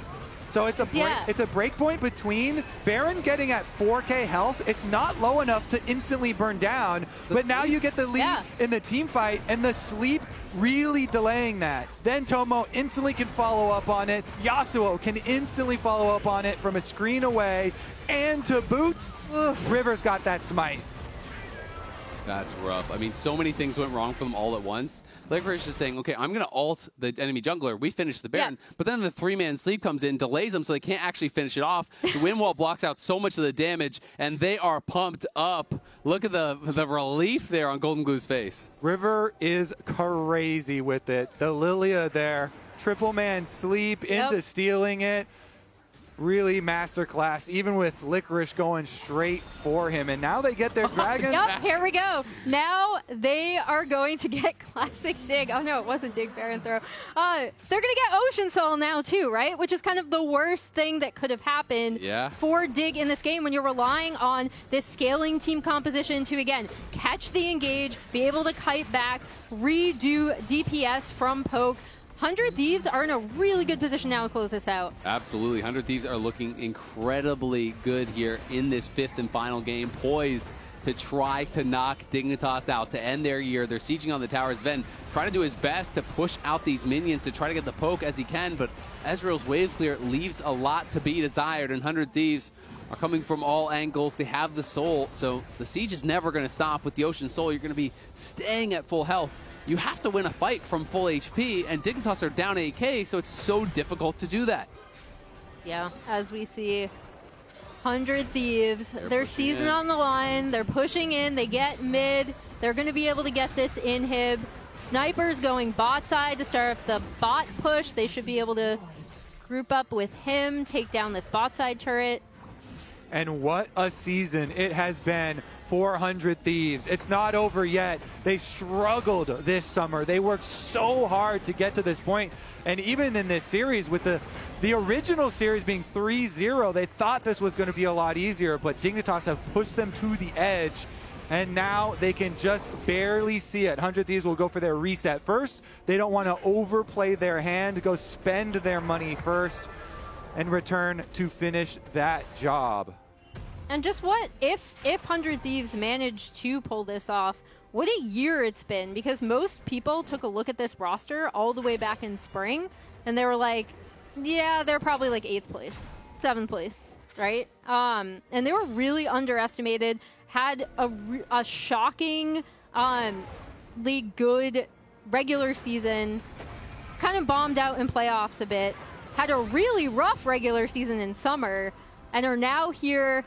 So it's a break point between Baron getting at 4K health. It's not low enough to instantly burn down, but now you get the lead in the team fight, and the sleep really delaying that. Then Tomo instantly can follow up on it. Yasuo can instantly follow up on it from a screen away, and to boot, River's got that smite. That's rough. I mean, so many things went wrong for them all at once. Licorice is saying, okay, I'm going to ult the enemy jungler. We finish the Baron. Yeah. But then the 3-man sleep comes in, delays them so they can't actually finish it off. The wind wall blocks out so much of the damage, and they are pumped up. Look at the relief there on Golden Glue's face. River is crazy with it. The Lilia there, triple man sleep into stealing it. Really masterclass, even with Licorice going straight for him. And now they get their dragons. Yep, here we go. Now they are going to get classic Dig. Oh, no, it wasn't Dig, Baron throw. They're going to get Ocean Soul now, too, right? Which is kind of the worst thing that could have happened for Dig in this game when you're relying on this scaling team composition to, again, catch the engage, be able to kite back, redo DPS from poke. 100 Thieves are in a really good position now to close this out. Absolutely. 100 Thieves are looking incredibly good here in this 5th and final game, poised to try to knock Dignitas out to end their year. They're sieging on the towers. Sven trying to do his best to push out these minions to try to get the poke as he can, but Ezreal's wave clear leaves a lot to be desired, and 100 Thieves are coming from all angles. They have the soul, so the siege is never going to stop. With the Ocean Soul, you're going to be staying at full health. You have to win a fight from full HP, and Dignitas are down 8K, so it's so difficult to do that. Yeah, as we see 100 Thieves, their season on the line, they're pushing in, they get mid, they're going to be able to get this inhib. Sniper's going bot side to start the bot push. They should be able to group up with him, take down this bot side turret. And what a season it has been. 400 Thieves. It's not over yet. They struggled this summer. They worked so hard to get to this point. And even in this series, with the original series being 3-0, they thought this was going to be a lot easier, but Dignitas have pushed them to the edge. And now they can just barely see it. 100 Thieves will go for their reset first. They don't want to overplay their hand, go spend their money first, and return to finish that job. And just what if 100 Thieves managed to pull this off, what a year it's been, because most people took a look at this roster all the way back in spring, and they were like, yeah, they're probably like 8th place, 7th place, right? And they were really underestimated, had a shockingly good regular season, kind of bombed out in playoffs a bit, had a really rough regular season in summer, and are now here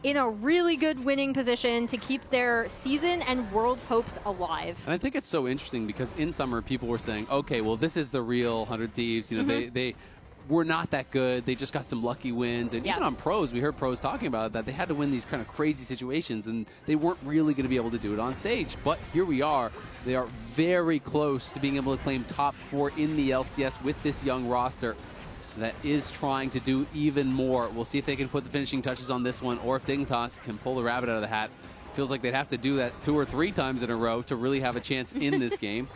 in a really good winning position to keep their season and World's hopes alive. And I think it's so interesting because in summer people were saying, okay, well, this is the real 100 Thieves. You know, they were not that good. They just got some lucky wins. And even on pros, we heard pros talking about that. They had to win these kind of crazy situations, and they weren't really going to be able to do it on stage. But here we are. They are very close to being able to claim top 4 in the LCS with this young roster that is trying to do even more. We'll see if they can put the finishing touches on this one, or if Dignitas can pull the rabbit out of the hat. Feels like they'd have to do that 2 or 3 times in a row to really have a chance in this game.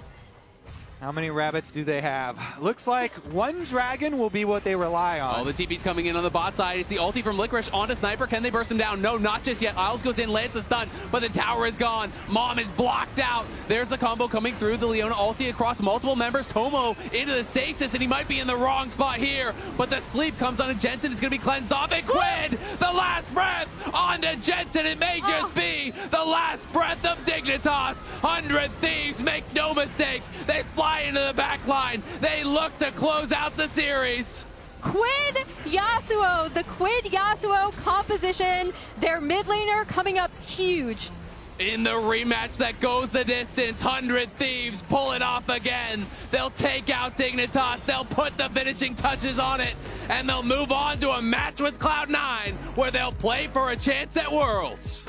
How many rabbits do they have? Looks like one dragon will be what they rely on. Oh, the TP's coming in on the bot side. It's the ulti from Licorice onto Sniper. Can they burst him down? No, not just yet. Isles goes in, lands the stun, but the tower is gone. Mom is blocked out. There's the combo coming through. The Leona ulti across multiple members. Tomo into the stasis, and he might be in the wrong spot here, but the sleep comes onto Jensen. It's going to be cleansed off. And Quid, the last breath onto Jensen. It may just be the last breath of Dignitas. 100 Thieves, make no mistake. They fly into the back line. They look to close out the series. Quid Yasuo, the Quid Yasuo composition, their mid laner coming up huge. In the rematch that goes the distance, 100 Thieves pull it off again. They'll take out Dignitas, they'll put the finishing touches on it, and they'll move on to a match with Cloud9 where they'll play for a chance at Worlds.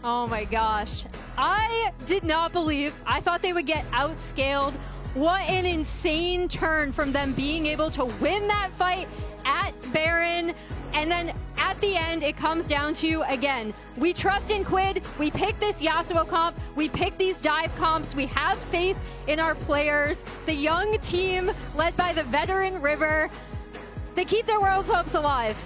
Oh my gosh. I did not believe, I thought they would get outscaled. What an insane turn from them being able to win that fight at Baron. And then at the end, it comes down to, again, we trust in Quid. We pick this Yasuo comp. We pick these dive comps. We have faith in our players. The young team led by the veteran River, they keep their world's hopes alive.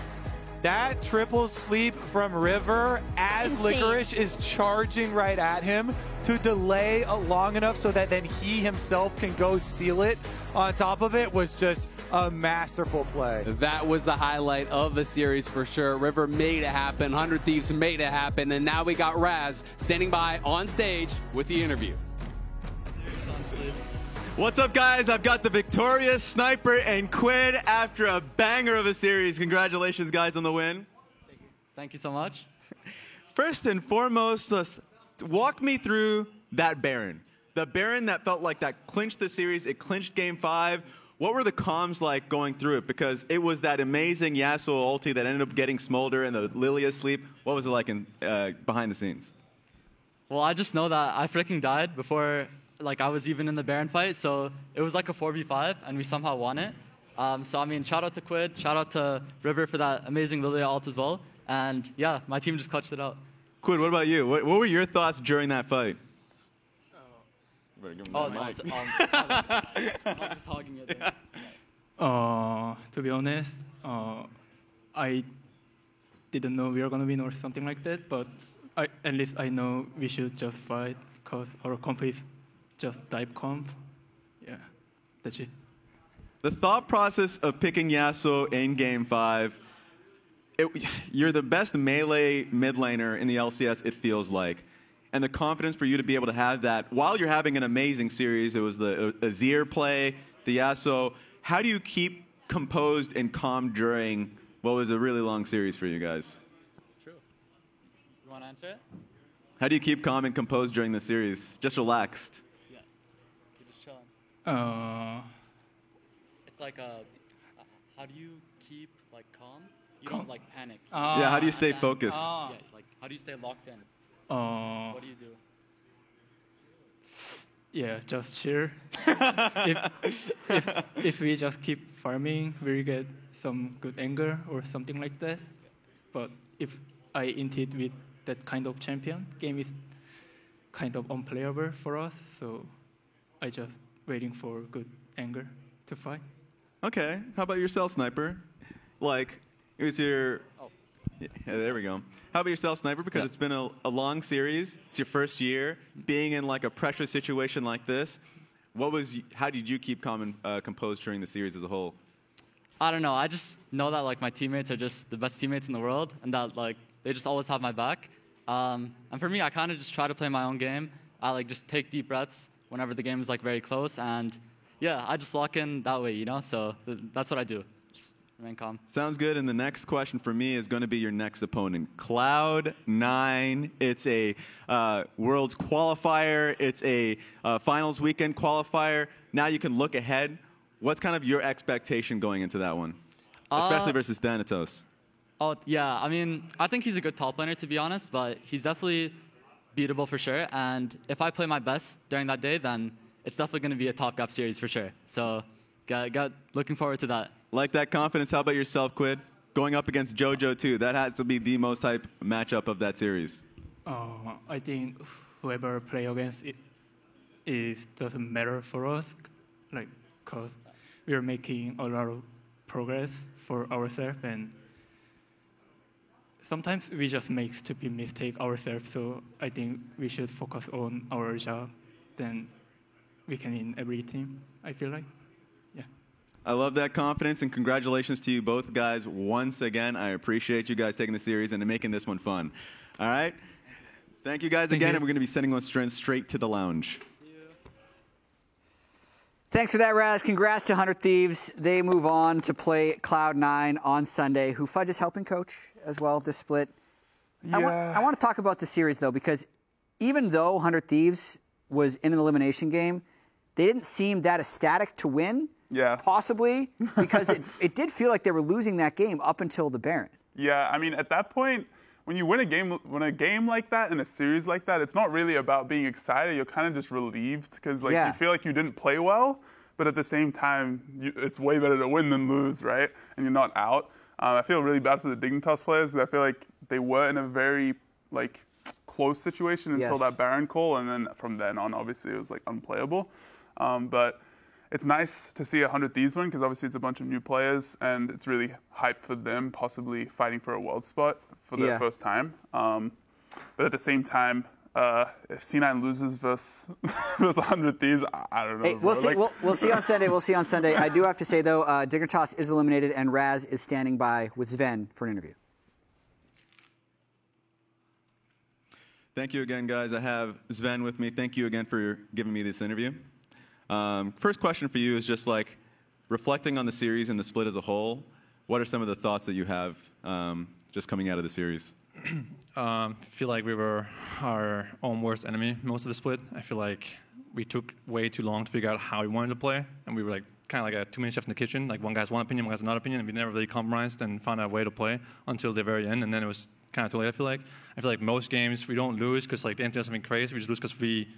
That triple sleep from River as Insane. Licorice is charging right at him to delay long enough so that then he himself can go steal it on top of it was just a masterful play. That was the highlight of the series for sure. River made it happen. 100 Thieves made it happen. And now we got Raz standing by on stage with the interview. What's up, guys? I've got the victorious Sniper and Quid after a banger of a series. Congratulations, guys, on the win. Thank you so much. First and foremost, walk me through that Baron. The Baron that felt like that clinched the series. It clinched Game 5. What were the comms like going through it? Because it was that amazing Yasuo ulti that ended up getting Smolder and the Lilia sleep. What was it like in behind the scenes? Well, I just know that I freaking died before I was even in the Baron fight, so it was like a 4v5, and we somehow won it. So, I mean, shout out to Quid, shout out to River for that amazing Lilia ult as well. And, yeah, my team just clutched it out. Quid, what about you? What were your thoughts during that fight? I'm not just hogging it. To be honest, I didn't know we were going to win or something like that, but at least I know we should just fight because our comp is just dive comp. Yeah, that's it. The thought process of picking Yasuo in Game 5, you're the best melee mid laner in the LCS, it feels like. And the confidence for you to be able to have that while you're having an amazing series, it was the Azir play, the Yasuo. How do you keep composed and calm during what was a really long series for you guys? True. You want to answer it? How do you keep calm and composed during the series? Just relaxed. Yeah. You're just chilling. It's like how do you keep calm? You don't panic. Yeah, how do you stay focused? Yeah, how do you stay locked in? What do you do? Yeah, just chill. if we just keep farming, we'll get some good anger or something like that. But if I inted with that kind of champion, game is kind of unplayable for us. So I just waiting for good anger to fight. Okay. How about yourself, Sniper? It was your... Yeah, there we go. How about yourself, Sniper? Because it's been a long series. It's your first year. Being in a pressure situation like this, how did you keep calm and composed during the series as a whole? I don't know. I just know that my teammates are just the best teammates in the world, and that they just always have my back. And for me, I kind of just try to play my own game. I just take deep breaths whenever the game is like very close. And yeah, I just lock in that way, So that's what I do. Just remain calm. Sounds good. And the next question for me is going to be your next opponent, Cloud9. It's a Worlds qualifier. It's a finals weekend qualifier. Now you can look ahead. What's kind of your expectation going into that one, especially versus Thanatos? Oh, yeah. I mean, I think he's a good top laner, to be honest, but he's definitely beatable for sure. And if I play my best during that day, then it's definitely going to be a top gap series for sure. So looking forward to that. Like that confidence. How about yourself, Quid? Going up against JoJo, too. That has to be the most hype matchup of that series. I think whoever play against it doesn't matter for us, because we are making a lot of progress for ourselves, and sometimes we just make stupid mistakes ourselves, so I think we should focus on our job, then we can win every team, I feel like. Yeah. I love that confidence, and congratulations to you both guys once again. I appreciate you guys taking the series and making this one fun. All right? Thank you guys again, and we're going to be sending those straight to the lounge. Thanks for that, Raz. Congrats to 100 Thieves. They move on to play Cloud9 on Sunday, who Fudge is helping coach as well this split. Yeah. I want to talk about the series, though, because even though 100 Thieves was in an elimination game, they didn't seem that ecstatic to win, possibly, because it did feel like they were losing that game up until the Baron. Yeah, I mean, at that point, when you win a game like that in a series like that, it's not really about being excited. You're kind of just relieved because you feel like you didn't play well, but at the same time, it's way better to win than lose, right? And you're not out. I feel really bad for the Dignitas players because I feel like they were in a very close situation until that Baron call, and then from then on, obviously, it was unplayable. But it's nice to see 100 Thieves win because obviously it's a bunch of new players, and it's really hype for them, possibly fighting for a world spot for their first time. But at the same time, if C9 loses versus 100 Thieves, I don't know. Hey, we'll see. We'll see on Sunday. We'll see on Sunday. I do have to say, though, Dignitas is eliminated, and Raz is standing by with Sven for an interview. Thank you again, guys. I have Sven with me. Thank you again for giving me this interview. First question for you is just reflecting on the series and the split as a whole, what are some of the thoughts that you have just coming out of the series? I feel like we were our own worst enemy most of the split. I feel like we took way too long to figure out how we wanted to play, and we were kind of like too many chefs in the kitchen. One guy has one opinion, one guy has another opinion, and we never really compromised and found a way to play until the very end, and then it was kind of too late, I feel like most games we don't lose because the end does something crazy. We just lose because we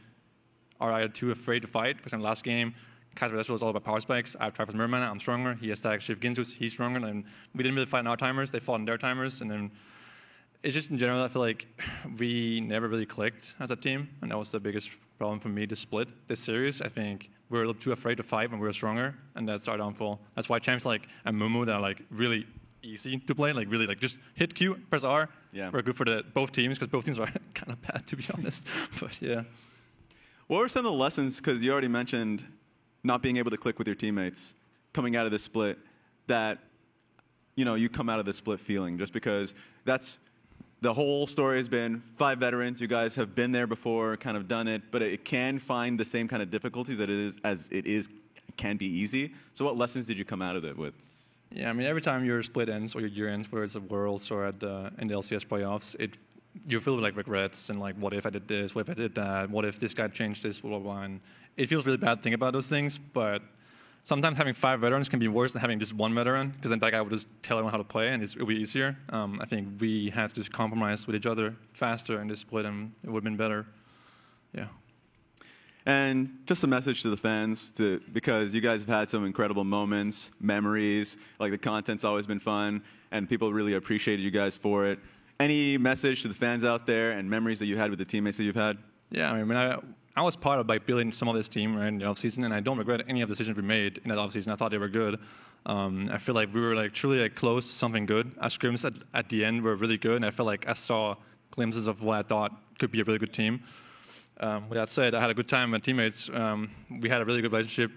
are either too afraid to fight. For example, last game, Kaiser was all about power spikes. I have Triforce Merman, I'm stronger. He has Static Shift Ginzus, he's stronger. And we didn't really fight in our timers. They fought in their timers. And then it's just in general, I feel like we never really clicked as a team. And that was the biggest problem for me to split this series. I think we were a little too afraid to fight when we were stronger. And that's our downfall. That's why champs like Amumu that are really easy to play, just hit Q, press R. Yeah. We're good for both teams because both teams are kind of bad, to be honest. But yeah. What were some of the lessons, because you already mentioned not being able to click with your teammates coming out of the split, that you come out of the split feeling, just because that's the whole story has been 5 veterans. You guys have been there before, kind of done it, but it can find the same kind of difficulties as it can be easy. So what lessons did you come out of it with? Yeah, I mean, every time your split ends or your year ends, whether it's the Worlds or in the LCS playoffs, you feel regrets and what if I did this, what if I did that, what if this guy changed this, blah, blah, blah. And it feels really bad to think about those things, but sometimes having 5 veterans can be worse than having just 1 veteran, because then that guy would just tell everyone how to play, and it'll be easier. I think we had to just compromise with each other faster in this split, and it would have been better. Yeah. And just a message to the fans, because you guys have had some incredible moments, memories, the content's always been fun, and people really appreciated you guys for it. Any message to the fans out there and memories that you had with the teammates that you've had? Yeah, I mean, I was part of building some of this team in the offseason, and I don't regret any of the decisions we made in that offseason. I thought they were good. I feel like we were truly close to something good. Our scrims at the end were really good, and I felt like I saw glimpses of what I thought could be a really good team. With that said, I had a good time with my teammates. We had a really good relationship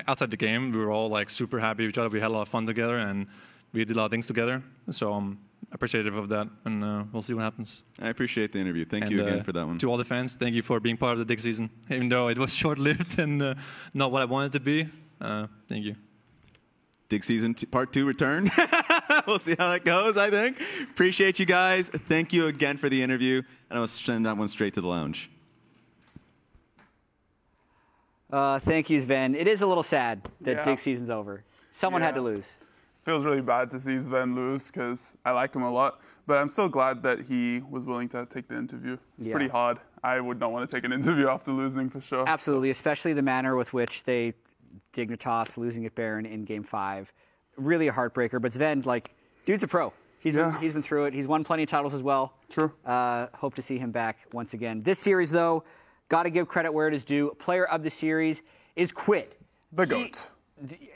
outside the game. We were all super happy with each other. We had a lot of fun together, and we did a lot of things together. So appreciative of that, and we'll see what happens. I appreciate the interview. Thank you again for that one. To all the fans, thank you for being part of the Dig season, even though it was short-lived and not what I wanted it to be. Thank you. Dig season part 2 returned. We'll see how that goes, I think. Appreciate you guys. Thank you again for the interview. And I will send that one straight to the lounge. Thank you, Sven. It is a little sad that Dig season's over. Someone had to lose. Feels really bad to see Sven lose because I liked him a lot. But I'm so glad that he was willing to take the interview. It's pretty hard. I would not want to take an interview after losing for sure. Absolutely, especially the manner with which they Dignitas losing at Baron in Game 5. Really a heartbreaker. But Sven, dude's a pro. He's been through it. He's won plenty of titles as well. True. Hope to see him back once again. This series, though, got to give credit where it is due. Player of the series is Quid. The GOAT.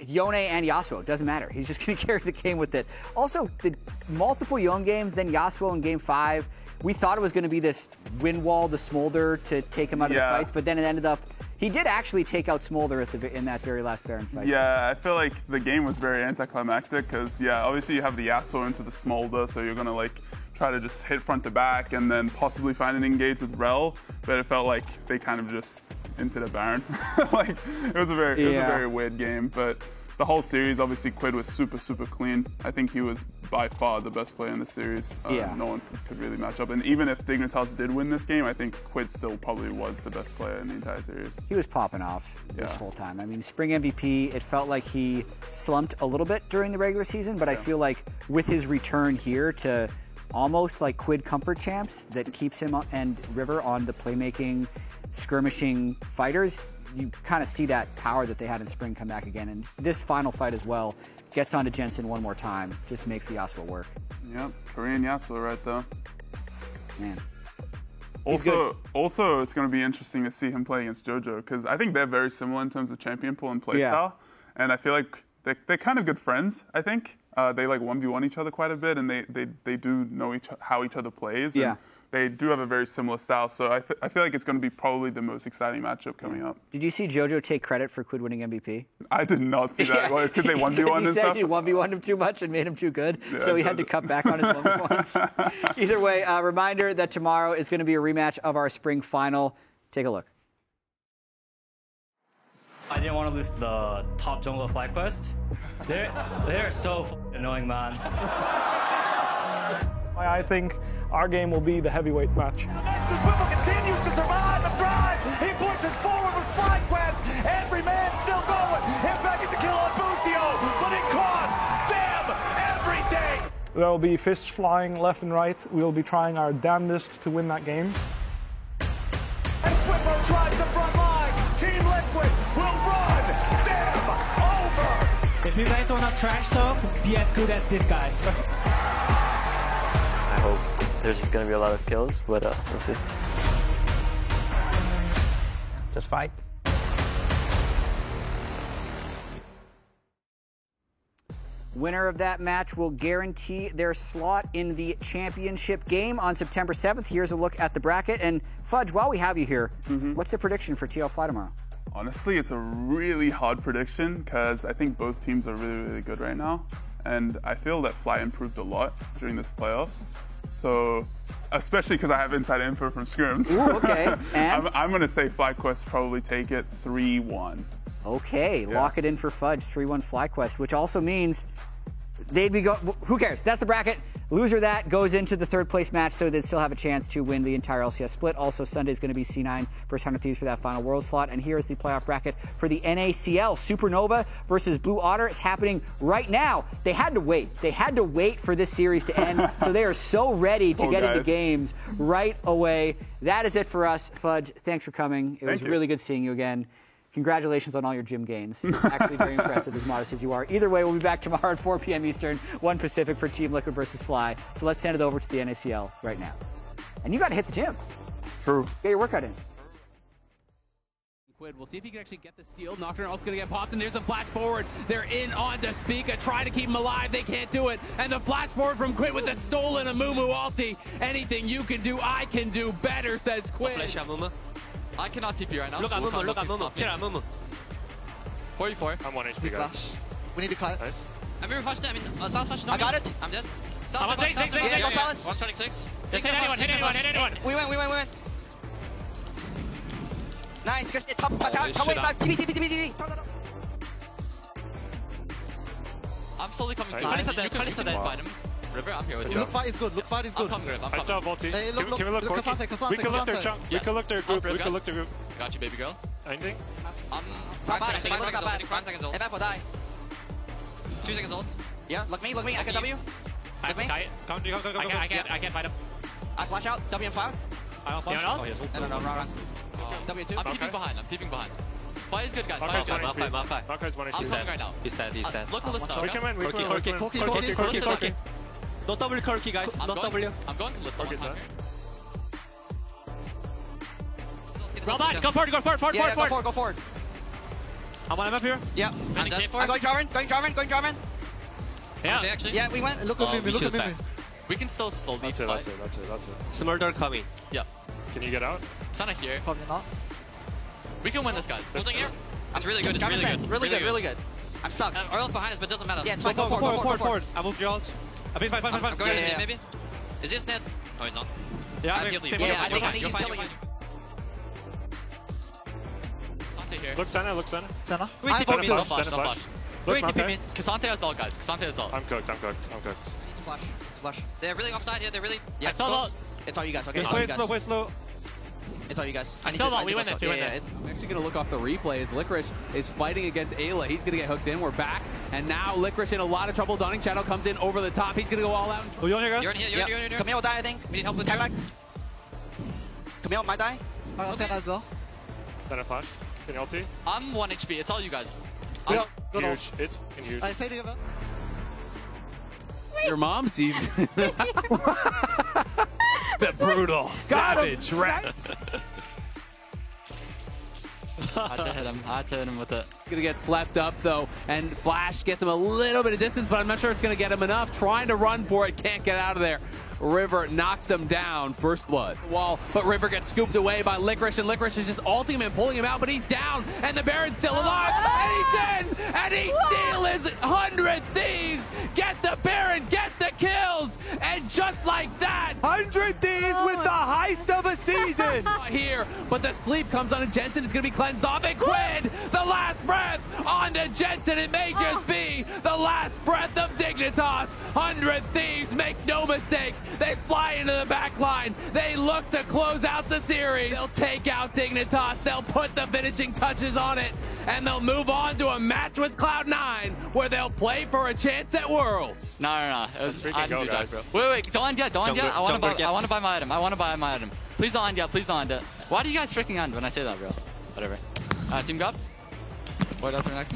Yone and Yasuo, doesn't matter. He's just going to carry the game with it. Also, the multiple Yone games, then Yasuo in Game 5. We thought it was going to be this wind wall to Smolder to take him out of the fights, but then it ended up. He did actually take out Smolder in that very last Baron fight. Yeah, I feel like the game was very anticlimactic because, obviously you have the Yasuo into the Smolder, so you're going to try to just hit front to back and then possibly find an engage with Rel, but it felt like they kind of just into the Baron. It was a very weird game, but the whole series, obviously Quid was super, super clean. I think he was by far the best player in the series. No one could really match up. And even if Dignitas did win this game, I think Quid still probably was the best player in the entire series. He was popping off this whole time. I mean, Spring MVP, it felt like he slumped a little bit during the regular season, but I feel like with his return here to almost like Quid comfort champs that keeps him and River on the playmaking, skirmishing fighters, you kind of see that power that they had in Spring come back again. And this final fight as well gets onto Jensen one more time. Just makes the Yasuo work. Yep, it's Korean Yasuo right there. Man. Also, it's going to be interesting to see him play against JoJo because I think they're very similar in terms of champion pool and playstyle. And I feel like they're kind of good friends, I think. They 1v1 each other quite a bit, and they do know how each other plays. And they do have a very similar style, so I feel like it's going to be probably the most exciting matchup coming up. Did you see JoJo take credit for Quid winning MVP? I did not see that. Well, it's because they 1v1 and stuff. He 1v1 him too much and made him too good, so he had to cut back on his 1v1s. Either way, reminder that tomorrow is going to be a rematch of our Spring final. Take a look. I didn't want to lose the top jungler flag quest. They're so annoying, man. I think our game will be the heavyweight match. Nexus Whipple continues to survive and thrive. He pushes forward with flag quest. Every man still going. Impacting the kill on Busio, but it costs them everything. There will be fists flying left and right. We'll be trying our damnedest to win that game. And Whipple tries the front line. Team Liquid will run them over. If you guys want to trash talk, be as good as this guy. I hope there's going to be a lot of kills, but we'll see. Just fight. Winner of that match will guarantee their slot in the championship game on September 7th. Here's a look at the bracket. And Fudge, while we have you here, what's the prediction for TL Fly tomorrow? Honestly, it's a really hard prediction because I think both teams are really, really good right now. And I feel that Fly improved a lot during this playoffs. So, especially because I have inside info from Scrims. Ooh, okay. And? I'm going to say FlyQuest probably take it 3-1. Okay, lock it in for Fudge, 3-1 FlyQuest, which also means they'd be who cares? That's the bracket. Loser that goes into the third place match, so they'd still have a chance to win the entire LCS split. Also, Sunday is going to be C9 versus 100 Thieves for that final world slot. And here's the playoff bracket for the NACL. Supernova versus Blue Otter is happening right now. They had to wait. They had to wait for this series to end, so they are so ready to get into games right away. That is it for us. Fudge, thanks for coming. It was really good seeing you again. Congratulations on all your gym gains. It's actually very impressive, as modest as you are. Either way, we'll be back tomorrow at 4 p.m. Eastern, 1 Pacific for Team Liquid versus Fly. So let's send it over to the NACL right now. And you got to hit the gym. True. Get your workout in. We'll see if he can actually get the steal. Nocturne ult's going to get popped, and there's a flash forward. They're in on Despika, trying to keep him alive. They can't do it. And the flash forward from Quid with the stolen Amumu ulti. Anything you can do, I can do better, says Quid. I cannot TP right now. Look at Mumu, look at Mumu. Kill at Mumu. 44. I'm 1 HP, guys. We need to cut. Nice. I'm very flashed. I mean, Zal's flashed. I got it. I'm dead. I'm on take. Yeah, go silence. 126. Hit anyone. We win. Nice, good shit. Top, wait, 5. TV. I'm slowly coming to Nice. you. You can find him. River, I'm here with you. Look fight is good. I'll come, Griff. I saw multi. Hey, look, can we look Cassante. We can look their chunk. We can look their group. We can look their group. Got you, baby girl. Anything? Stop 5 bad. seconds ult. If I will die. 2 seconds ult. Yeah, look me. I can W. Look me. Go. I can't fight him. I flash out. W and fire. No, run. W2. I'm peeping behind. Fight is good, guys. Fight is good. Marco's one I'm coming right now. He's dead. Look Kalista. We can win. Corki. Don't W Corki, guys. Don't W. I'm going Kalista. Robot, go forward. Yeah, go forward. I'm on him up here. Yeah. I'm dead. I'm going Jarvan. Yeah, actually. Yeah, we went. Look at me. We can still beat That's it. Smurder coming. Yeah. Can you get out? Tana here. Probably not. We can win this, guys. Holding here. It's really good. Really good. I'm stuck. Oil's behind us, but it doesn't matter. Yeah, it's fine. Go forward. I move yours. Fine. I'm going to maybe. Is this dead? No, he's not. Yeah, I think he's killing you. Here. Look center. Senna. No flash. Look, Cassante has all, guys. Cassante has all. I'm cooked. I need to flash. They're really offside here. They're really. Yeah, it's all you guys. Okay, Play slow. It's all you guys. We win this. I'm actually going to look off the replay as Licorice is fighting against Ayla. He's going to get hooked in. We're back. And now Licorice in a lot of trouble. Dawning Shadow comes in over the top. He's going to go all out. Oh, you on here, guys? You're in here. Camille will die, I think. We need help with back. Camille might die. Okay. As well. Then a flash. Can you ulti? I'm 1 HP. It's all you guys. Huge. It's huge. I say to about. Your mom sees the brutal savage rat. I had to hit him with it. Gonna get slapped up though, and Flash gets him a little bit of distance, but I'm not sure it's gonna get him enough. Trying to run for it, can't get out of there. River knocks him down, first blood. Wall, but River gets scooped away by Licorice, and Licorice is just ulting him and pulling him out, but he's down, and the Baron's still alive, and he's in, and he still is 100 Thieves, get the Baron, get the kills, and just like that, 100 Thieves with the heist of a season. Here, but the sleep comes on Jensen, it's gonna be cleansed off, and Quinn, the last breath onto Jensen, it may just be the last breath of Dignitas. 100 Thieves, make no mistake. They fly into the back line. They look to close out the series. They'll take out Dignitas. They'll put the finishing touches on it. And they'll move on to a match with Cloud9 where they'll play for a chance at Worlds. No. It was I didn't do that, bro. Wait. Don't end yet. I want to buy my item. Please don't end yet. Why do you guys freaking end when I say that, bro? Whatever. Team go up. Void out for next.